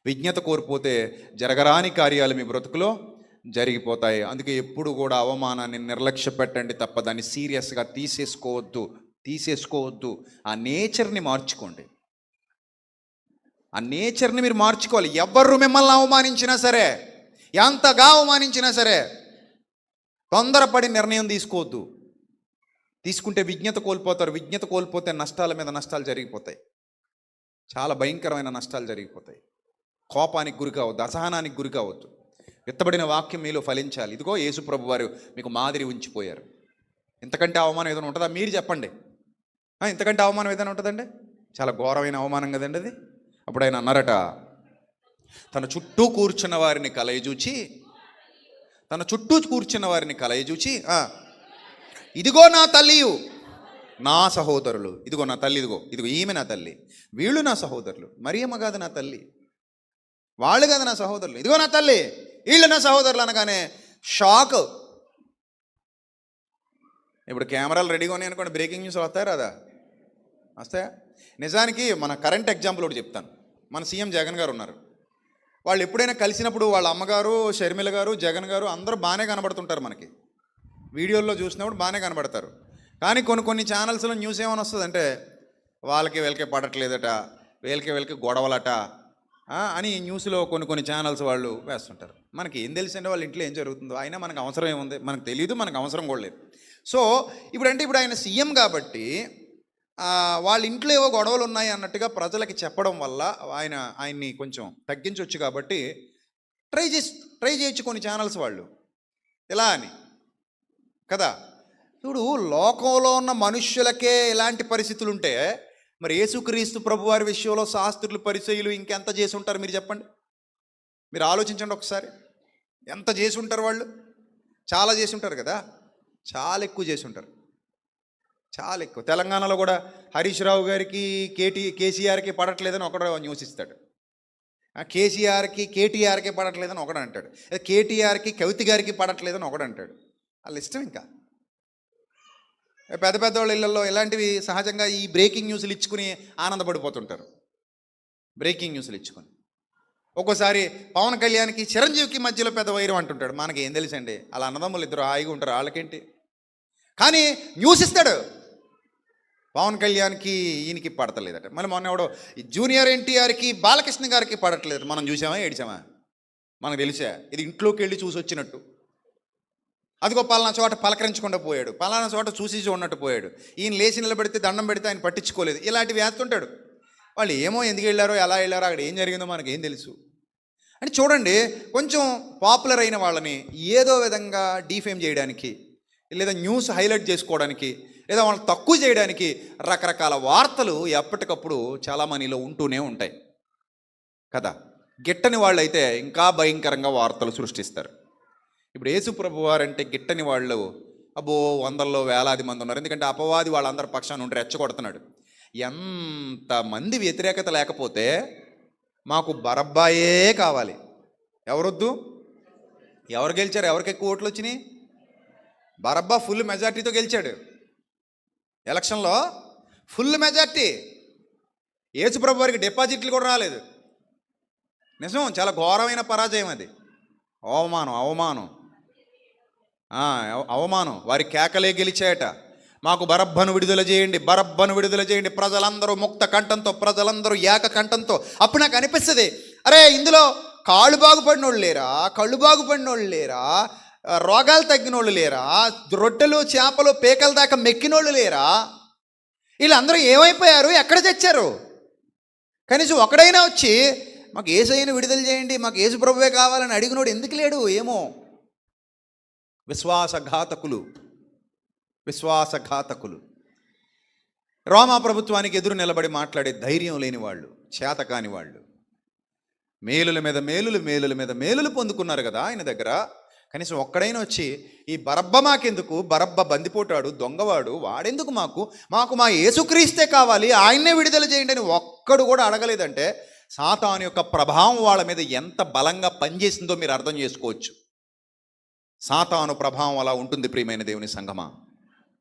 విజ్ఞత కోల్పోతే జరగరాని కార్యాలు మీ బ్రతుకులో జరిగిపోతాయి. అందుకే ఎప్పుడు కూడా అవమానాన్ని నిర్లక్ష్య పెట్టండి తప్ప దాన్ని సీరియస్గా తీసేసుకోవద్దు. ఆ నేచర్ని మార్చుకోండి. ఆ నేచర్ని మీరు మార్చుకోవాలి. ఎవరు మిమ్మల్ని అవమానించినా సరే, ఎంతగా అవమానించినా సరే తొందరపడి నిర్ణయం తీసుకోవద్దు. తీసుకుంటే విజ్ఞత కోల్పోతారు. విజ్ఞత కోల్పోతే నష్టాల మీద నష్టాలు జరిగిపోతాయి, చాలా భయంకరమైన నష్టాలు జరిగిపోతాయి. కోపానికి గురి కావద్దు, అసహనానికి గురి కావద్దు. విత్తబడిన వాక్యం మీలో ఫలించాలి. ఇదిగో యేసు ప్రభు వారు మీకు మాదిరి ఉంచిపోయారు. ఇంతకంటే అవమానం ఏదైనా ఉంటుందా? మీరు చెప్పండి. ఇంతకంటే అవమానం ఏదైనా ఉంటుందండి? చాలా ఘోరమైన అవమానం కదండి అది. అప్పుడు ఆయన అన్నారట, తన చుట్టూ కూర్చున్న వారిని కలయజూచి ఇదిగో నా తల్లియు నా సహోదరులు, ఇదిగో నా తల్లి, ఇదిగో ఈమె నా తల్లి, వీళ్ళు నా సహోదరులు. మరియమ్మ కాదు నా తల్లి, వాళ్ళు కాదు నా సహోదరులు, ఇదిగో నా తల్లి, వీళ్ళు నా సహోదరులు అనగానే షాక్. ఇప్పుడు కెమెరాలు రెడీగా ఉన్నాయి అనుకోండి, బ్రేకింగ్ న్యూస్ వస్తాయి రాదా? వస్తాయా? నిజానికి మన కరెంట్ ఎగ్జాంపుల్ ఒకటి చెప్తాను. మన సీఎం జగన్ గారు ఉన్నారు. వాళ్ళు ఎప్పుడైనా కలిసినప్పుడు వాళ్ళ అమ్మగారు, షర్మిల గారు, జగన్ గారు అందరూ బాగానే కనబడుతుంటారు. మనకి వీడియోల్లో చూసినప్పుడు బాగానే కనబడతారు. కానీ కొన్ని ఛానల్స్లో న్యూస్ ఏమైనా వస్తుందంటే వీళ్ళకి పడట్లేదట, వీళ్ళకి గొడవలట అని న్యూస్లో కొన్ని ఛానల్స్ వాళ్ళు వేస్తుంటారు. మనకి ఏం తెలుసంటే వాళ్ళ ఇంట్లో ఏం జరుగుతుందో, అయినా మనకు అవసరం ఏముంది? మనకు తెలియదు, మనకు అవసరం కూడా లేదు. సో ఇప్పుడు ఆయన సీఎం కాబట్టి వాళ్ళ ఇంట్లో ఏవో గొడవలు ఉన్నాయి అన్నట్టుగా ప్రజలకి చెప్పడం వల్ల ఆయన్ని కొంచెం తగ్గించవచ్చు కాబట్టి ట్రై చేసి ట్రై చేయొచ్చు కొన్ని ఛానల్స్ వాళ్ళు ఇలా అని కదా. ఇప్పుడు లోకంలో ఉన్న మనుష్యులకే ఇలాంటి పరిస్థితులు ఉంటే మరి యేసుక్రీస్తు ప్రభువారి విషయంలో శాస్త్రులు పరిచయులు ఇంకెంత చేసి ఉంటారు మీరు చెప్పండి. మీరు ఆలోచించండి ఒకసారి, ఎంత చేసి ఉంటారు వాళ్ళు. చాలా చేసి ఉంటారు కదా, చాలా ఎక్కువ చేసి ఉంటారు, చాలా ఎక్కువ. తెలంగాణలో కూడా హరీష్ రావు గారికి కేసీఆర్కి పడట్లేదని ఒకడు న్యూస్ ఇస్తాడు, కేటీఆర్కి పడట్లేదని ఒకడు అంటాడు, కేటీఆర్కి కవిత గారికి పడట్లేదని ఒకడు అంటాడు. వాళ్ళ ఇష్టం. ఇంకా పెద్ద పెద్దవాళ్ళ ఇళ్ళల్లో ఇలాంటివి సహజంగా ఈ బ్రేకింగ్ న్యూస్లు ఇచ్చుకుని ఆనందపడిపోతుంటారు. బ్రేకింగ్ న్యూస్లు ఇచ్చుకొని ఒక్కోసారి పవన్ కళ్యాణ్కి చిరంజీవికి మధ్యలో పెద్ద వైరం అంటుంటాడు. మనకి ఏం తెలుసండి, అలా అన్నదమ్ములు ఇద్దరు హాయిగా ఉంటారు, వాళ్ళకేంటి. కానీ న్యూస్ ఇస్తాడు, పవన్ కళ్యాణ్కి ఈయనకి పడతలేదట. మళ్ళీ మొన్న ఎవడో జూనియర్ ఎన్టీఆర్కి బాలకృష్ణ గారికి పడట్లేదు. మనం చూసామా ఏడిచామా, మనకు తెలిసా. ఇది ఇంట్లోకి వెళ్ళి చూసి వచ్చినట్టు. అదిగో పలానా చోట పలకరించకుండా పోయాడు, పలానా చోట చూసి ఉన్నట్టు పోయాడు, ఈయన లేచి నిలబెడితే దండం పెడితే ఆయన పట్టించుకోలేదు, ఇలాంటివి వేస్తుంటాడు. వాళ్ళు ఏమో ఎందుకు వెళ్ళారో ఎలా వెళ్ళారో అక్కడ ఏం జరిగిందో మనకేం తెలుసు అని. చూడండి, కొంచెం పాపులర్ అయిన వాళ్ళని ఏదో విధంగా డీఫేమ్ చేయడానికి, లేదా న్యూస్ హైలైట్ చేసుకోవడానికి, లేదా వాళ్ళని తక్కువ చేయడానికి రకరకాల వార్తలు ఎప్పటికప్పుడు చాలామందిలో ఉంటూనే ఉంటాయి కదా. గిట్టని వాళ్ళు అయితే ఇంకా భయంకరంగా వార్తలు సృష్టిస్తారు. ఇప్పుడు యేసు ప్రభు వారంటే గిట్టని వాళ్ళు అబ్బో వందల్లో వేలాది మంది ఉన్నారు. ఎందుకంటే అపవాది వాళ్ళందరి పక్షాన ఉండి రెచ్చగొడుతున్నాడు. ఎంతమంది వ్యతిరేకత లేకపోతే మాకు బరబ్బాయే కావాలి. ఎవరొద్దు? ఎవరు గెలిచారు? ఎవరికి ఎక్కువ ఓట్లు వచ్చినాయి? బరబ్బా ఫుల్ మెజార్టీతో గెలిచాడు ఎలక్షన్లో, ఫుల్ మెజార్టీ. యేసు ప్రభు వారికి డిపాజిట్లు కూడా రాలేదు. నిజం, చాలా ఘోరమైన పరాజయం అది. అవమానం. వారి కేకలే గెలిచాయట. మాకు బరబ్బను విడుదల చేయండి, బరబ్బను విడుదల చేయండి. ప్రజలందరూ ముక్త కంఠంతో, ప్రజలందరూ ఏక కంఠంతో. అప్పుడు నాకు అనిపిస్తుంది, అరే ఇందులో కాళ్ళు బాగుపడిన వాళ్ళు లేరా, కళ్ళు బాగుపడిన వాళ్ళు లేరా, రోగాలు తగ్గిన వాళ్ళు లేరా, రొట్టెలు చేపలు పేకల దాకా మెక్కినోళ్ళు లేరా? వీళ్ళందరూ ఏమైపోయారు, ఎక్కడ తెచ్చారు? కనీసం ఒకడైనా వచ్చి మాకు యేసయ్యను విడుదల చేయండి, మాకు యేసు ప్రభువే కావాలని అడిగినోడు ఎందుకు లేడు? ఏమో. విశ్వాసఘాతకులు రోమా ప్రభుత్వానికి ఎదురు నిలబడి మాట్లాడే ధైర్యం లేని వాళ్ళు, చేతకాని వాళ్ళు. మేలుల మీద మేలులు పొందుకున్నారు కదా ఆయన దగ్గర. కనీసం ఒక్కడైనా వచ్చి ఈ బరబ్బ మాకెందుకు, బరబ్బ బందిపోటాడు, దొంగవాడు, వాడెందుకు, మాకు మా యేసుక్రీస్తే కావాలి, ఆయన్నే విడుదల చేయండి అని ఒక్కడు కూడా అడగలేదంటే సాతాను యొక్క ప్రభావం వాళ్ళ మీద ఎంత బలంగా పనిచేసిందో మీరు అర్థం చేసుకోవచ్చు. సాతాను ప్రభావం అలా ఉంటుంది ప్రియమైన దేవుని సంగమా.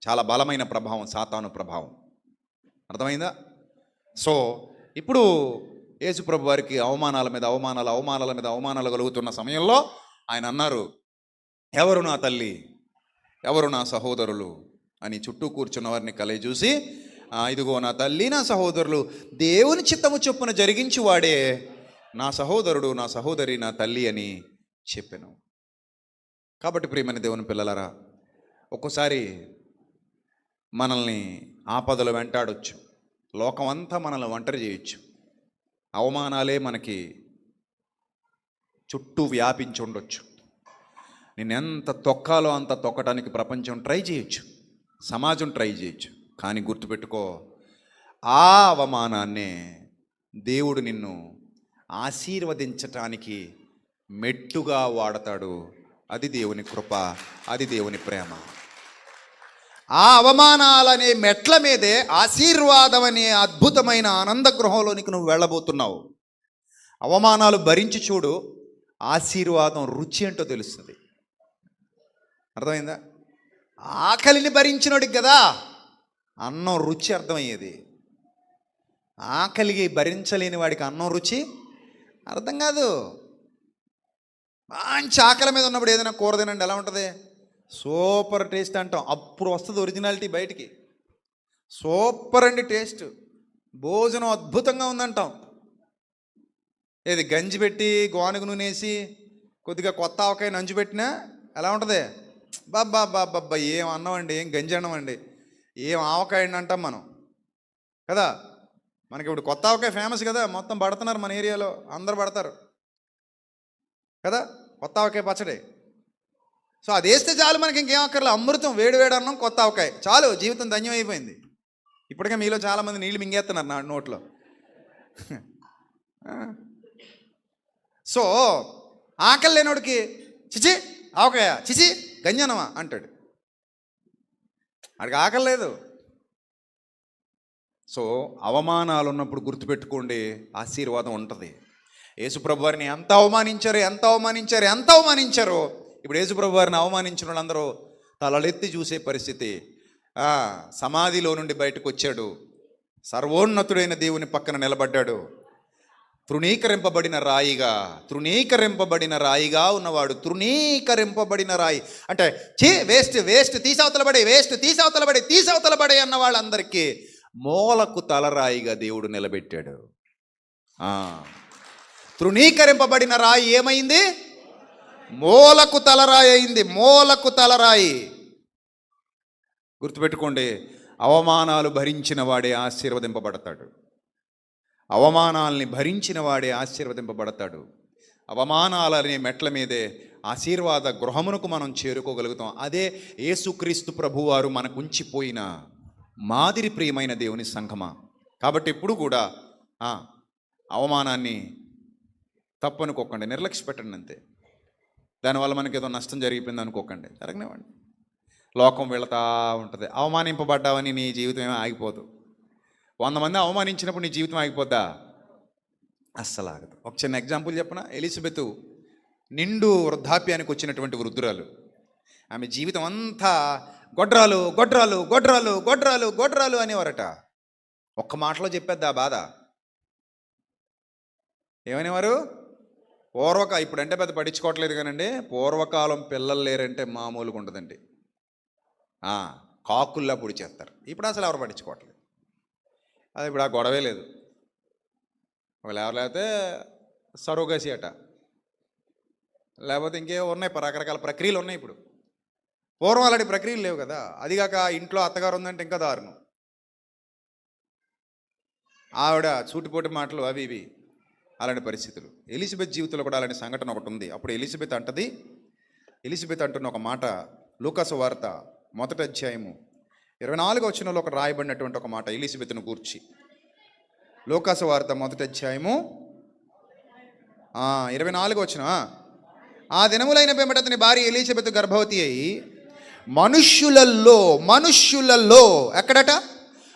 చాలా బలమైన ప్రభావం సాతాను ప్రభావం. అర్థమైందా? సో ఇప్పుడు యేసు ప్రభు వారికి అవమానాల మీద అవమానాలు కలుగుతున్న సమయంలో ఆయన అన్నారు, ఎవరు నా తల్లి, ఎవరు నా సహోదరులు అని చుట్టూ కూర్చున్న వారిని కలయి చూసి, ఇదిగో నా తల్లి, నా సహోదరులు, దేవుని చిత్తము చొప్పున జరిగించి వాడే నా సహోదరుడు, నా సహోదరి, నా తల్లి అని చెప్పాను. కాబట్టి ప్రియమైన దేవుని పిల్లలారా, ఒక్కోసారి మనల్ని ఆపదలు వెంటాడొచ్చు, లోకం అంతా మనల్ని ఒంటరి చేయొచ్చు, అవమానాలే మనకి చుట్టూ వ్యాపించి ఉండొచ్చు. నేను ఎంత తొక్కాలో అంత తొక్కడానికి ప్రపంచం ట్రై చేయొచ్చు, సమాజం ట్రై చేయొచ్చు. కానీ గుర్తుపెట్టుకో, ఆ అవమానాన్నే దేవుడు నిన్ను ఆశీర్వదించటానికి మెట్టుగా వాడతాడు. అది దేవుని కృప, అది దేవుని ప్రేమ. ఆ అవమానాలనే మెట్ల మీదే ఆశీర్వాదం అనే అద్భుతమైన ఆనంద గృహంలోనికి నువ్వు వెళ్ళబోతున్నావు. అవమానాలు భరించి చూడు, ఆశీర్వాదం రుచి ఏంటో తెలుస్తుంది. అర్థమైందా? ఆకలిని భరించినోడికి కదా అన్నం రుచి అర్థమయ్యేది. ఆకలికి భరించలేని వాడికి అన్నం రుచి అర్థం కాదు. మంచి ఆకలి మీద ఉన్నప్పుడు ఏదైనా కూర తినండి, ఎలా ఉంటుంది? సూపర్ టేస్ట్ అంటాం. అప్పుడు వస్తుంది ఒరిజినాలిటీ బయటికి. సూపర్ అండి టేస్ట్, భోజనం అద్భుతంగా ఉందంటాం. ఏది గంజి పెట్టి గోనగ నూనె వేసి కొద్దిగా కొత్త ఆవకాయ నంజు పెట్టినా ఎలా ఉంటుంది? బాబ్బా ఏం అన్నం అండి, ఏం గంజి అన్నం అండి, ఏం ఆవకాయ అంటాం మనం. కదా. మనకి ఇప్పుడు కొత్త ఆవకాయ ఫేమస్ కదా, మొత్తం పడుతున్నారు మన ఏరియాలో, అందరు పడతారు కదా కొత్త ఆవకాయ పచ్చడి. సో అది వేస్తే చాలు, మనకి ఇంకేం అక్కర్లేదు. అమృతం, వేడి వేడి అన్నం, కొత్త ఆవకాయ, చాలు, జీవితం ధన్యం అయిపోయింది. ఇప్పటికే మీలో చాలామంది నీళ్ళు మింగేస్తున్నారు నా నోట్లో. సో ఆకలి లేనోడికి చిచి ఆవకాయ, చిచి గంజనమా అంటాడు, వాడికి ఆకలి లేదు. సో అవమానాలు ఉన్నప్పుడు గుర్తుపెట్టుకోండి, ఆశీర్వాదం ఉంటుంది. యేసుప్రభు వారిని ఎంత అవమానించారో ఇప్పుడు యేసుప్రభు వారిని అవమానించిన వాళ్ళందరూ తలలెత్తి చూసే పరిస్థితి. సమాధిలో నుండి బయటకు వచ్చాడు, సర్వోన్నతుడైన దేవుని పక్కన నిలబడ్డాడు. తృణీకరింపబడిన రాయిగా ఉన్నవాడు, తృణీకరింపబడిన రాయి అంటే వేస్ట్ తీసవతల పడే అన్న వాళ్ళందరికీ మూలకు తలరాయిగా దేవుడు నిలబెట్టాడు. తృణీకరింపబడిన రాయి ఏమైంది? మూలకు తలరాయి అయింది. మూలకు తలరాయి. గుర్తుపెట్టుకోండి, అవమానాలు భరించిన వాడే ఆశీర్వదింపబడతాడు. అవమానాల్ని భరించిన వాడే ఆశీర్వదింపబడతాడు. అవమానాలనే మెట్ల మీదే ఆశీర్వాద గృహమునకు మనం చేరుకోగలుగుతాం. అదే యేసుక్రీస్తు ప్రభువారు మనకు ఉంచిపోయిన మాదిరి ప్రియమైన దేవుని సంఘమా. కాబట్టి ఇప్పుడు కూడా అవమానాన్ని తప్పనుకోకండి, నిర్లక్ష్య పెట్టండి అంతే. దానివల్ల మనకి ఏదో నష్టం జరిగిపోయింది అనుకోకండి, జరగనివ్వండి. లోకం వెళతా ఉంటుంది. అవమానింపబడ్డావని నీ జీవితం ఏమీ ఆగిపోదు. 100 మంది అవమానించినప్పుడు నీ జీవితం ఆగిపోద్దా? అస్సలు ఆగదు. ఒక చిన్న ఎగ్జాంపుల్ చెప్పనా? ఎలిజబెత్ నిండు వృద్ధాప్యానికి వచ్చినటువంటి వృద్ధురాలు. ఆమె జీవితం అంతా గొడ్రాలు గొడ్రాలు గొడ్రాలు గొడ్రాలు గొడ్రాలు అనేవారట. ఒక్క మాటలో చెప్పేద్దా బాధ. ఏమనేవారు? ఇప్పుడు అంటే పెద్ద పట్టించుకోవట్లేదు కానండి, పూర్వకాలం పిల్లలు లేరంటే మామూలుగా ఉండదండి. కాకుల్లా పొడి చేస్తారు. ఇప్పుడు అసలు ఎవరు పట్టించుకోవట్లేదు. అది ఇప్పుడు ఆ గొడవే లేదు. ఒకవేళ ఎవరు లేకపోతే సరోగసి అట, లేకపోతే ఇంకేవో ఉన్నాయి, రకరకాల ప్రక్రియలు ఉన్నాయి ఇప్పుడు. పూర్వం అలాంటి ప్రక్రియలు లేవు కదా. అదిగాక ఇంట్లో అత్తగారు ఉందంటే ఇంకా దారుణం. ఆవిడ సూటిపోటి మాటలు అవి ఇవి, అలాంటి పరిస్థితులు. ఎలిజబెత్ జీవితంలో కూడా అలాంటి సంఘటన ఒకటి ఉంది. అప్పుడు ఎలిజబెత్ అంటున్న ఒక మాట లూకాసు వార్త 1వ అధ్యాయము 24వ వచనంలో ఒక రాయబడినటువంటి ఒక మాట ఎలిజబెత్ను గూర్చి. లూకాసు వార్త 1వ అధ్యాయము 24వ వచనం. ఆ దినములైన పిమ్మట అతని భార్య ఎలిజబెత్ గర్భవతి అయి మనుష్యులలో ఎక్కడట?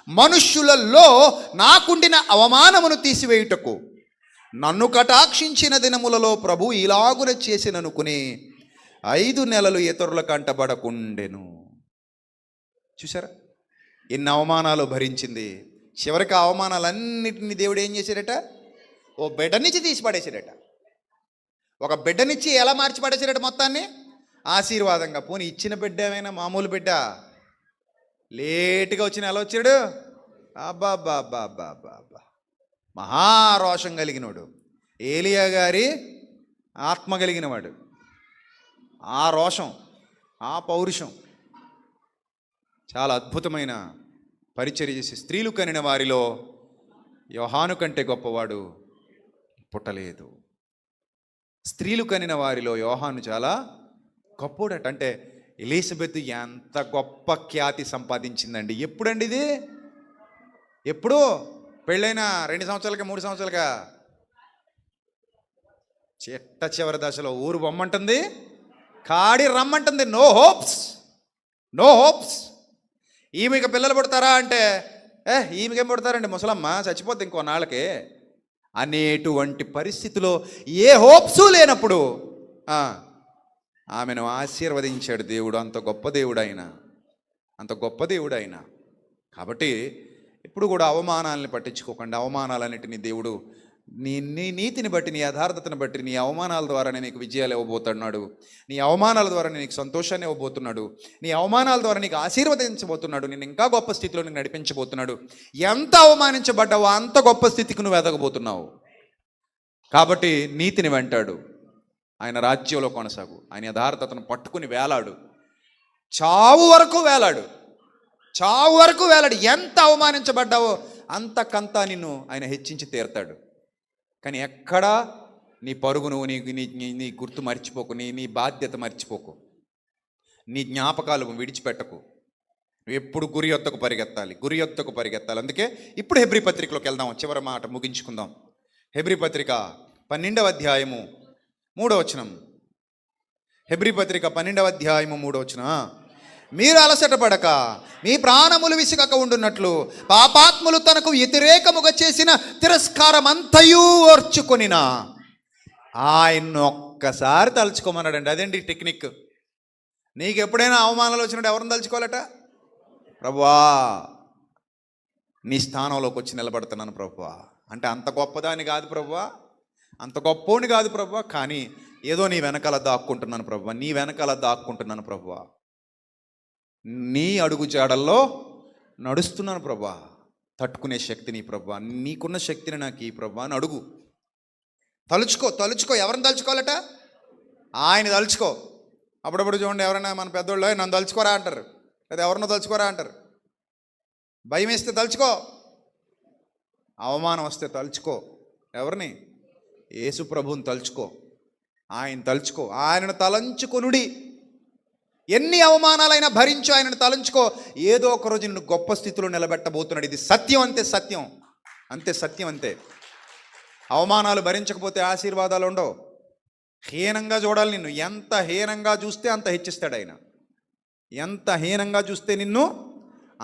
మనుష్యులలో నాకుండిన అవమానమును తీసివేయుటకు నన్ను కటాక్షించిన దినములలో ప్రభు ఇలాగున చేసిననుకుని 5 నెలలు ఇతరుల కంటబడకుండెను. చూసారా ఎన్ని అవమానాలు భరించింది. చివరికి ఆ అవమానాలన్నిటిని దేవుడు ఏం చేశాడట? ఓ బిడ్డనిచ్చి తీసి పడేశాడట. ఒక బిడ్డనిచ్చి ఎలా మార్చి పడేశాడట మొత్తాన్ని? ఆశీర్వాదంగా. పోనీ ఇచ్చిన బిడ్డ ఏమైనా మామూలు బిడ్డ? లేటుగా వచ్చిన ఎలా వచ్చాడు? అబ్బాబ్బాబ్బాబ్బాబ్బా, మహారోషం కలిగినవాడు, ఏలియా గారి ఆత్మ కలిగినవాడు. ఆ రోషం, ఆ పౌరుషం, చాలా అద్భుతమైన పరిచర్య చేసి స్త్రీలు కనిన వారిలో యోహాను కంటే గొప్పవాడు పుట్టలేదు. స్త్రీలు కనిన వారిలో యోహాను చాలా గొప్పోడట. అంటే ఎలిజబెత్ ఎంత గొప్ప ఖ్యాతి సంపాదించిందండి. ఎప్పుడండి ఇది? ఎప్పుడు? పెళ్ళైన 2 సంవత్సరాలకి 3 సంవత్సరాలుగా చివరి దశలో ఊరు బొమ్మంటుంది, కాడి రమ్మంటుంది. No hopes. ఈమెకి పిల్లలు పుడతారా అంటే ఈమెకేం పుడతారండి, ముసలమ్మ చచ్చిపోద్ది ఇంకో నాళ్ళకి అనేటువంటి పరిస్థితిలో ఏ హోప్సు లేనప్పుడు ఆమెను ఆశీర్వదించాడు దేవుడు. అంత గొప్ప దేవుడు ఆయన. కాబట్టి ఇప్పుడు కూడా అవమానాలని పట్టించుకోకండి. అవమానాలన్నిటినీ దేవుడు నీ నీతిని బట్టి, నీ యథార్థతను బట్టి, నీ అవమానాల ద్వారానే నీకు విజయాలు ఇవ్వబోతున్నాడు. నీ అవమానాల ద్వారా నీకు సంతోషాన్ని ఇవ్వబోతున్నాడు. నీ అవమానాల ద్వారా నీకు ఆశీర్వదించబోతున్నాడు. నేను ఇంకా గొప్ప స్థితిలో నీకు నడిపించబోతున్నాడు. ఎంత అవమానించబడ్డావో అంత గొప్ప స్థితికి నువ్వు ఎదగబోతున్నావు. కాబట్టి నీతిని వెంటాడు, ఆయన రాజ్యంలో కొనసాగు, ఆయన యథార్థతను పట్టుకుని వేలాడు, చావు వరకు వేలాడు. ఎంత అవమానించబడ్డావో అంతకంతా నిన్ను ఆయన హెచ్చించి తీరతాడు. కానీ ఎక్కడా నీ పరుగును నీ నీ నీ గుర్తు మర్చిపోకు, నీ బాధ్యత మర్చిపోకు, నీ జ్ఞాపకాలు విడిచిపెట్టకు. ఎప్పుడు గురి యొద్దకు పరిగెత్తాలి. అందుకే ఇప్పుడు హెబ్రీ పత్రికలోకి వెళ్దాం, చివరి మాట ముగించుకుందాం. హెబ్రీ పత్రిక 12వ అధ్యాయము 3వ వచనం. హెబ్రీ పత్రిక 12వ అధ్యాయము 3వ వచనం. మీరు అలసట పడక మీ ప్రాణములు విసుగక ఉండున్నట్లు పాపాత్ములు తనకు వ్యతిరేకముగా చేసిన తిరస్కారమంతయు ఓర్చుకొనిన ఆయన్ను ఒక్కసారి తలుచుకోమన్నాడండి. అదేంటి టెక్నిక్. నీకు ఎప్పుడైనా అవమానాలు వచ్చినట్టు ఎవరిని తలుచుకోవాలట? ప్రభువా, నీ స్థానంలోకి వచ్చి నిలబడుతున్నాను ప్రభువా. అంటే అంత గొప్పదాని కాదు ప్రభువా, అంత గొప్పోని కాదు ప్రభువా, కానీ ఏదో నీ వెనకాల దాక్కుంటున్నాను ప్రభువా, నీ అడుగు జాడల్లో నడుస్తున్నాను ప్రభువా. తట్టుకునే శక్తిని ప్రభువా, నీకున్న శక్తిని నాకు ఈ ప్రభువా అని అడుగు. తలుచుకో. ఎవరిని తలుచుకోవాలట? ఆయన తలుచుకో. అప్పుడప్పుడు చూడండి, ఎవరైనా మన పెద్దోళ్ళు నన్ను తలుచుకోరా అంటారు, లేదా ఎవరినో తలుచుకోరా అంటారు. భయం వేస్తే తలుచుకో, అవమానం వస్తే తలుచుకో. ఎవరిని? యేసు ప్రభువుని తలుచుకో, ఆయనను తలంచుకొనుడి. ఎన్ని అవమానాలైనా భరించు, ఆయనను తలంచుకో. ఏదో ఒక రోజు నిన్ను గొప్ప స్థితిలో నిలబెట్టబోతున్నాడు. ఇది సత్యం, అంతే. అవమానాలు భరించకపోతే ఆశీర్వాదాలు ఉండవు. హీనంగా చూడాలి నిన్ను. ఎంత హీనంగా చూస్తే అంత హెచ్చిస్తాడు ఆయన. ఎంత హీనంగా చూస్తే నిన్ను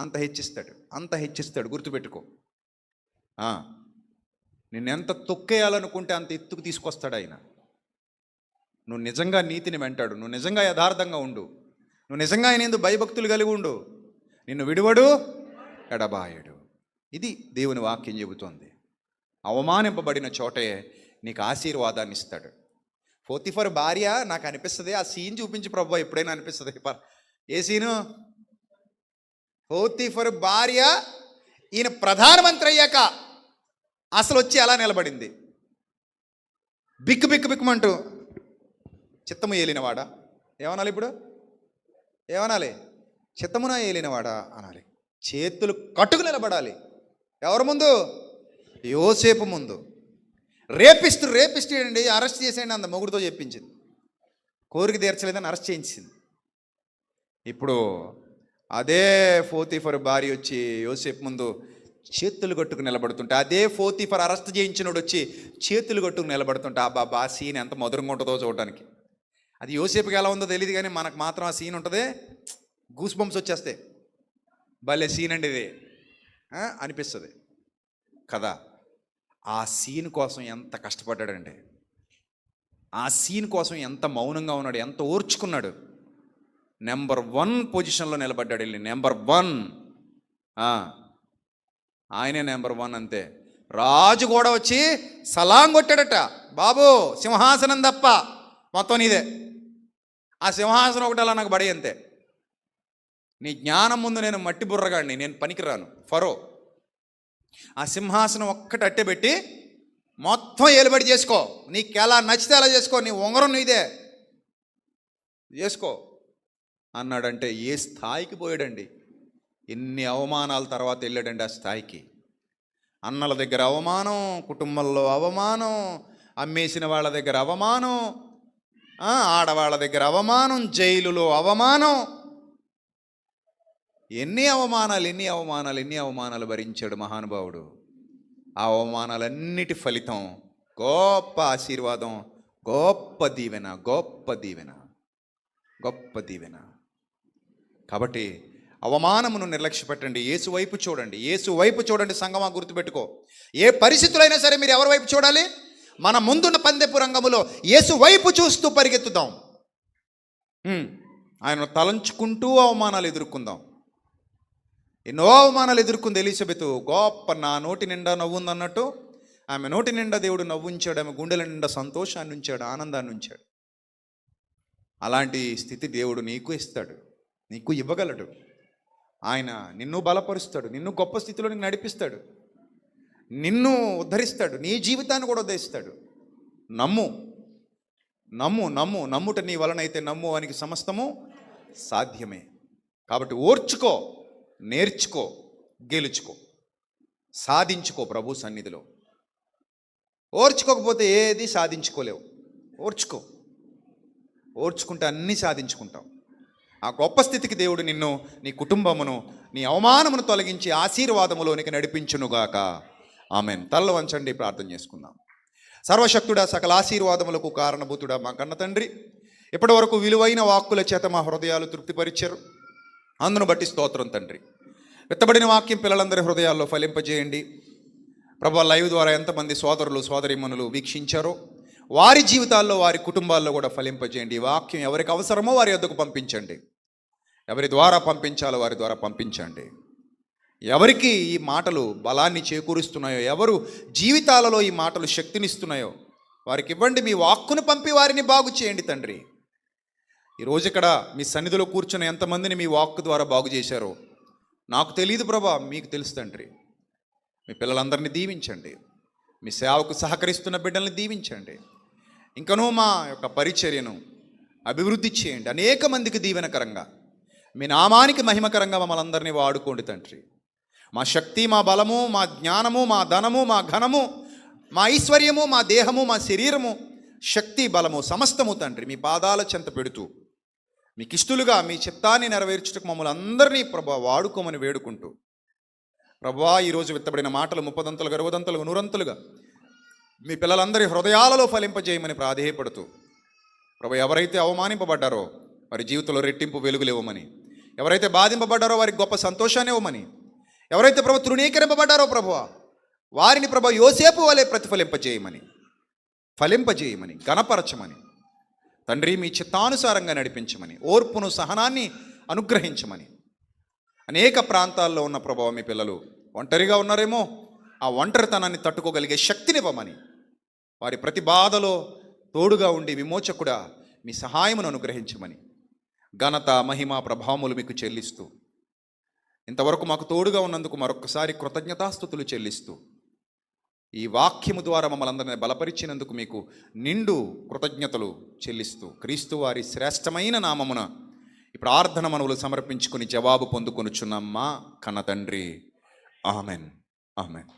అంత హెచ్చిస్తాడు. గుర్తుపెట్టుకో. నిన్నెంత తొక్కేయాలనుకుంటే అంత ఎత్తుకు తీసుకొస్తాడు ఆయన. నువ్వు నిజంగా నీతిని వెంటాడు, నువ్వు నిజంగా యథార్థంగా ఉండు, నువ్వు నిజంగా ఆయన యందు భయభక్తులు కలిగి ఉండు, నిన్ను విడువడు, ఎడబాయడు. ఇది దేవుని వాక్యం చెబుతోంది. అవమానింపబడిన చోటే నీకు ఆశీర్వాదాన్ని ఇస్తాడు. పోతిఫర్ భార్య నాకు అనిపిస్తుంది, ఆ సీన్ చూపించి ప్రభువా ఎప్పుడైనా అనిపిస్తుంది. ఏ సీను? పోతిఫర్ భార్య ఈయన ప్రధానమంత్రి అయ్యాక అసలు వచ్చి ఎలా నిలబడింది? బిక్కుమంటూ చిత్తము ఏలినవాడా ఏమనాలి? ఇప్పుడు ఏమనాలి? చిత్తమున ఏలినవాడా అనాలి. చేతులు కట్టుకు నిలబడాలి. ఎవరి ముందు? యోసేపు ముందు. రేపిస్ట్ అండి, అరెస్ట్ చేసేయండి అంత మొగుడుతో చెప్పించింది. కోరిక తీర్చలేదని అరెస్ట్ చేయించింది. ఇప్పుడు అదే పోతిఫర్ భార్య వచ్చి యోసేపు ముందు చేతులు కట్టుకు నిలబడుతుంటే, అదే పోతిఫర్ అరెస్ట్ చేయించినోడు వచ్చి చేతులు కట్టుకు నిలబడుతుంటే, ఆ సీన్ ఎంత మధురంగా ఉంటుందో చూడడానికి. అది యోసేపుకి ఎలా ఉందో తెలియదు, కానీ మనకు మాత్రం ఆ సీన్ ఉంటుంది, గూస్ బంప్స్ వచ్చేస్తాయి. భలే సీన్ అండి ఇది అనిపిస్తుంది కదా. ఆ సీన్ కోసం ఎంత కష్టపడ్డాడండి, ఆ సీన్ కోసం ఎంత మౌనంగా ఉన్నాడు, ఎంత ఓర్చుకున్నాడు. నెంబర్ 1 పొజిషన్లో నిలబడ్డాడు. వెళ్ళి నెంబర్ 1, ఆయనే నెంబర్ 1 అంతే. రాజు కూడా వచ్చి సలాం కొట్టాడట, బాబు సింహాసనం తప్ప మొత్తం నీదే, ఆ సింహాసనం ఒకటి అలా నాకు బడి అంతే. నీ జ్ఞానం ముందు నేను మట్టి బుర్రగాడిని, నేను పనికిరాను ఫరో. ఆ సింహాసనం ఒక్కటి అట్టెబెట్టి మొత్తం ఏలుబడి చేసుకో, నీకు ఎలా నచ్చితే అలా చేసుకో, నీ ఉంగరం నీదే చేసుకో అన్నాడంటే ఏ స్థాయికి పోయాడండి. ఎన్ని అవమానాల తర్వాత వెళ్ళాడండి ఆ స్థాయికి. అన్నల దగ్గర అవమానం, కుటుంబంలో అవమానం, అమ్మేసిన వాళ్ళ దగ్గర అవమానం, ఆడవాళ్ళ దగ్గర అవమానం, జైలులో అవమానం. ఎన్ని అవమానాలు భరించాడు మహానుభావుడు. ఆ అవమానాలన్నిటి ఫలితం గొప్ప ఆశీర్వాదం, గొప్ప దీవెన. కాబట్టి అవమానమును నిర్లక్ష్య పెట్టండి, యేసు వైపు చూడండి. సంగమా గుర్తుపెట్టుకో, ఏ పరిస్థితులైనా సరే మీరు ఎవరి వైపు చూడాలి? మన ముందున్న పందెపు రంగములో యేసు వైపు చూస్తూ పరిగెత్తుదాం. ఆయన తలంచుకుంటూ అవమానాలు ఎదుర్కొందాం. ఎన్నో అవమానాలు ఎదుర్కొంది ఎలిజబెత్. గొప్ప నా నోటి నిండా నవ్వుంది అన్నట్టు ఆమె నోటి నిండా దేవుడు నవ్వుంచాడు, ఆమె గుండెల నిండా సంతోషాన్ని ఉంచాడు, ఆనందాన్ని ఉంచాడు. అలాంటి స్థితి దేవుడు నీకు ఇస్తాడు, నీకు ఇవ్వగలడు. ఆయన నిన్ను బలపరుస్తాడు, నిన్ను గొప్ప స్థితిలో నీకు నడిపిస్తాడు, నిన్ను ఉద్ధరిస్తాడు, నీ జీవితాన్ని కూడా ఉద్ధరిస్తాడు. నమ్ముట నీ వలనైతే నమ్ము వానికి సమస్తము సాధ్యమే. కాబట్టి ఓర్చుకో, నేర్చుకో, గెలుచుకో. సాధించుకో ప్రభు సన్నిధిలో. ఓర్చుకోకపోతే ఏది సాధించుకోలేవు. ఓర్చుకుంటే అన్నీ సాధించుకుంటావు. ఆ గొప్ప స్థితికి దేవుడు నిన్ను, నీ కుటుంబమును, నీ అవమానమును తొలగించి ఆశీర్వాదములోనికి నడిపించునుగాక. ఆమెన్. తల్ల వంచండి, ప్రార్థన చేసుకుందాం. సర్వశక్తుడా, సకల ఆశీర్వాదములకు కారణభూతుడా, మా కన్న తండ్రి, ఇప్పటి వరకు విలువైన వాక్కుల చేత మా హృదయాలు తృప్తిపరిచారు. అందును బట్టి స్తోత్రం తండ్రి. విత్తబడిన వాక్యం పిల్లలందరి హృదయాల్లో ఫలింపజేయండి ప్రభు. లైవ్ ద్వారా ఎంతమంది సోదరులు సోదరీమణులు వీక్షించారో వారి జీవితాల్లో, వారి కుటుంబాల్లో కూడా ఫలింపజేయండి. ఈ వాక్యం ఎవరికి అవసరమో వారి వద్దకు పంపించండి. ఎవరి ద్వారా పంపించాలో వారి ద్వారా పంపించండి. ఎవరికి ఈ మాటలు బలాన్ని చేకూరుస్తున్నాయో, ఎవరు జీవితాలలో ఈ మాటలు శక్తినిస్తున్నాయో వారికి ఇవ్వండి. మీ వాక్కును పంపి వారిని బాగు చేయండి తండ్రి. ఈరోజు ఇక్కడ మీ సన్నిధిలో కూర్చున్న ఎంతమందిని మీ వాక్కు ద్వారా బాగు చేశారో నాకు తెలియదు ప్రభా, మీకు తెలుసు తండ్రి. మీ పిల్లలందరినీ దీవించండి. మీ సేవకు సహకరిస్తున్న బిడ్డల్ని దీవించండి. ఇంకనూ మా యొక్క పరిచర్యను అభివృద్ధి చేయండి. అనేక మందికి దీవెనకరంగా, మీ నామానికి మహిమకరంగా మమ్మల్ని అందరినీ వాడుకోండి తండ్రి. మా శక్తి, మా బలము, మా జ్ఞానము, మా ధనము, మా ఘనము, మా ఐశ్వర్యము, మా దేహము, మా శరీరము, శక్తి, బలము సమస్తము తండ్రి మీ పాదాల చెంత పెడుతూ మీకు ఇష్టలుగా మీ చిత్తాన్ని నెరవేర్చుటకు మమ్మల్ని అందరినీ ప్రభా వాడుకోమని వేడుకుంటూ, ప్రభువా ఈరోజు విత్తబడిన మాటలు 30 60 100 మీ పిల్లలందరి హృదయాలలో ఫలింపజేయమని ప్రాధేయపడుతూ, ప్రభు ఎవరైతే అవమానింపబడ్డారో వారి జీవితంలో రెట్టింపు వెలుగులు ఇవ్వమని, ఎవరైతే బాధింపబడ్డారో వారికి గొప్ప సంతోషాన్ని ఇవ్వమని, ఎవరైతే ప్రభు తృణీకరింపబడ్డారో ప్రభువ వారిని ప్రభు యోసేపు వలె ప్రతిఫలింపజేయమని, ఫలింపజేయమని, గణపరచమని తండ్రి, మీ చిత్తానుసారంగా నడిపించమని, ఓర్పును సహనాన్ని అనుగ్రహించమని. అనేక ప్రాంతాల్లో ఉన్న ప్రభువ మీ పిల్లలు ఒంటరిగా ఉన్నారేమో, ఆ ఒంటరితనాన్ని తట్టుకోగలిగే శక్తినివ్వమని, వారి ప్రతి బాధలో తోడుగా ఉండి విమోచకుడా మీ సహాయమును అనుగ్రహించమని, ఘనత, మహిమ, ప్రభావములు మీకు చెల్లిస్తూ, ఇంతవరకు మాకు తోడుగా ఉన్నందుకు మరొకసారి కృతజ్ఞతాస్తుతులు చెల్లిస్తూ, ఈ వాక్యము ద్వారా మమ్మల్ని అందరినీ బలపరిచినందుకు మీకు నిండు కృతజ్ఞతలు చెల్లిస్తూ, క్రీస్తు వారి శ్రేష్టమైన నామమున ఈ ప్రార్థన మనవులు సమర్పించుకుని జవాబు పొందుకొనుచున్నాం మా కన్న తండ్రి. ఆమెన్. ఆమెన్.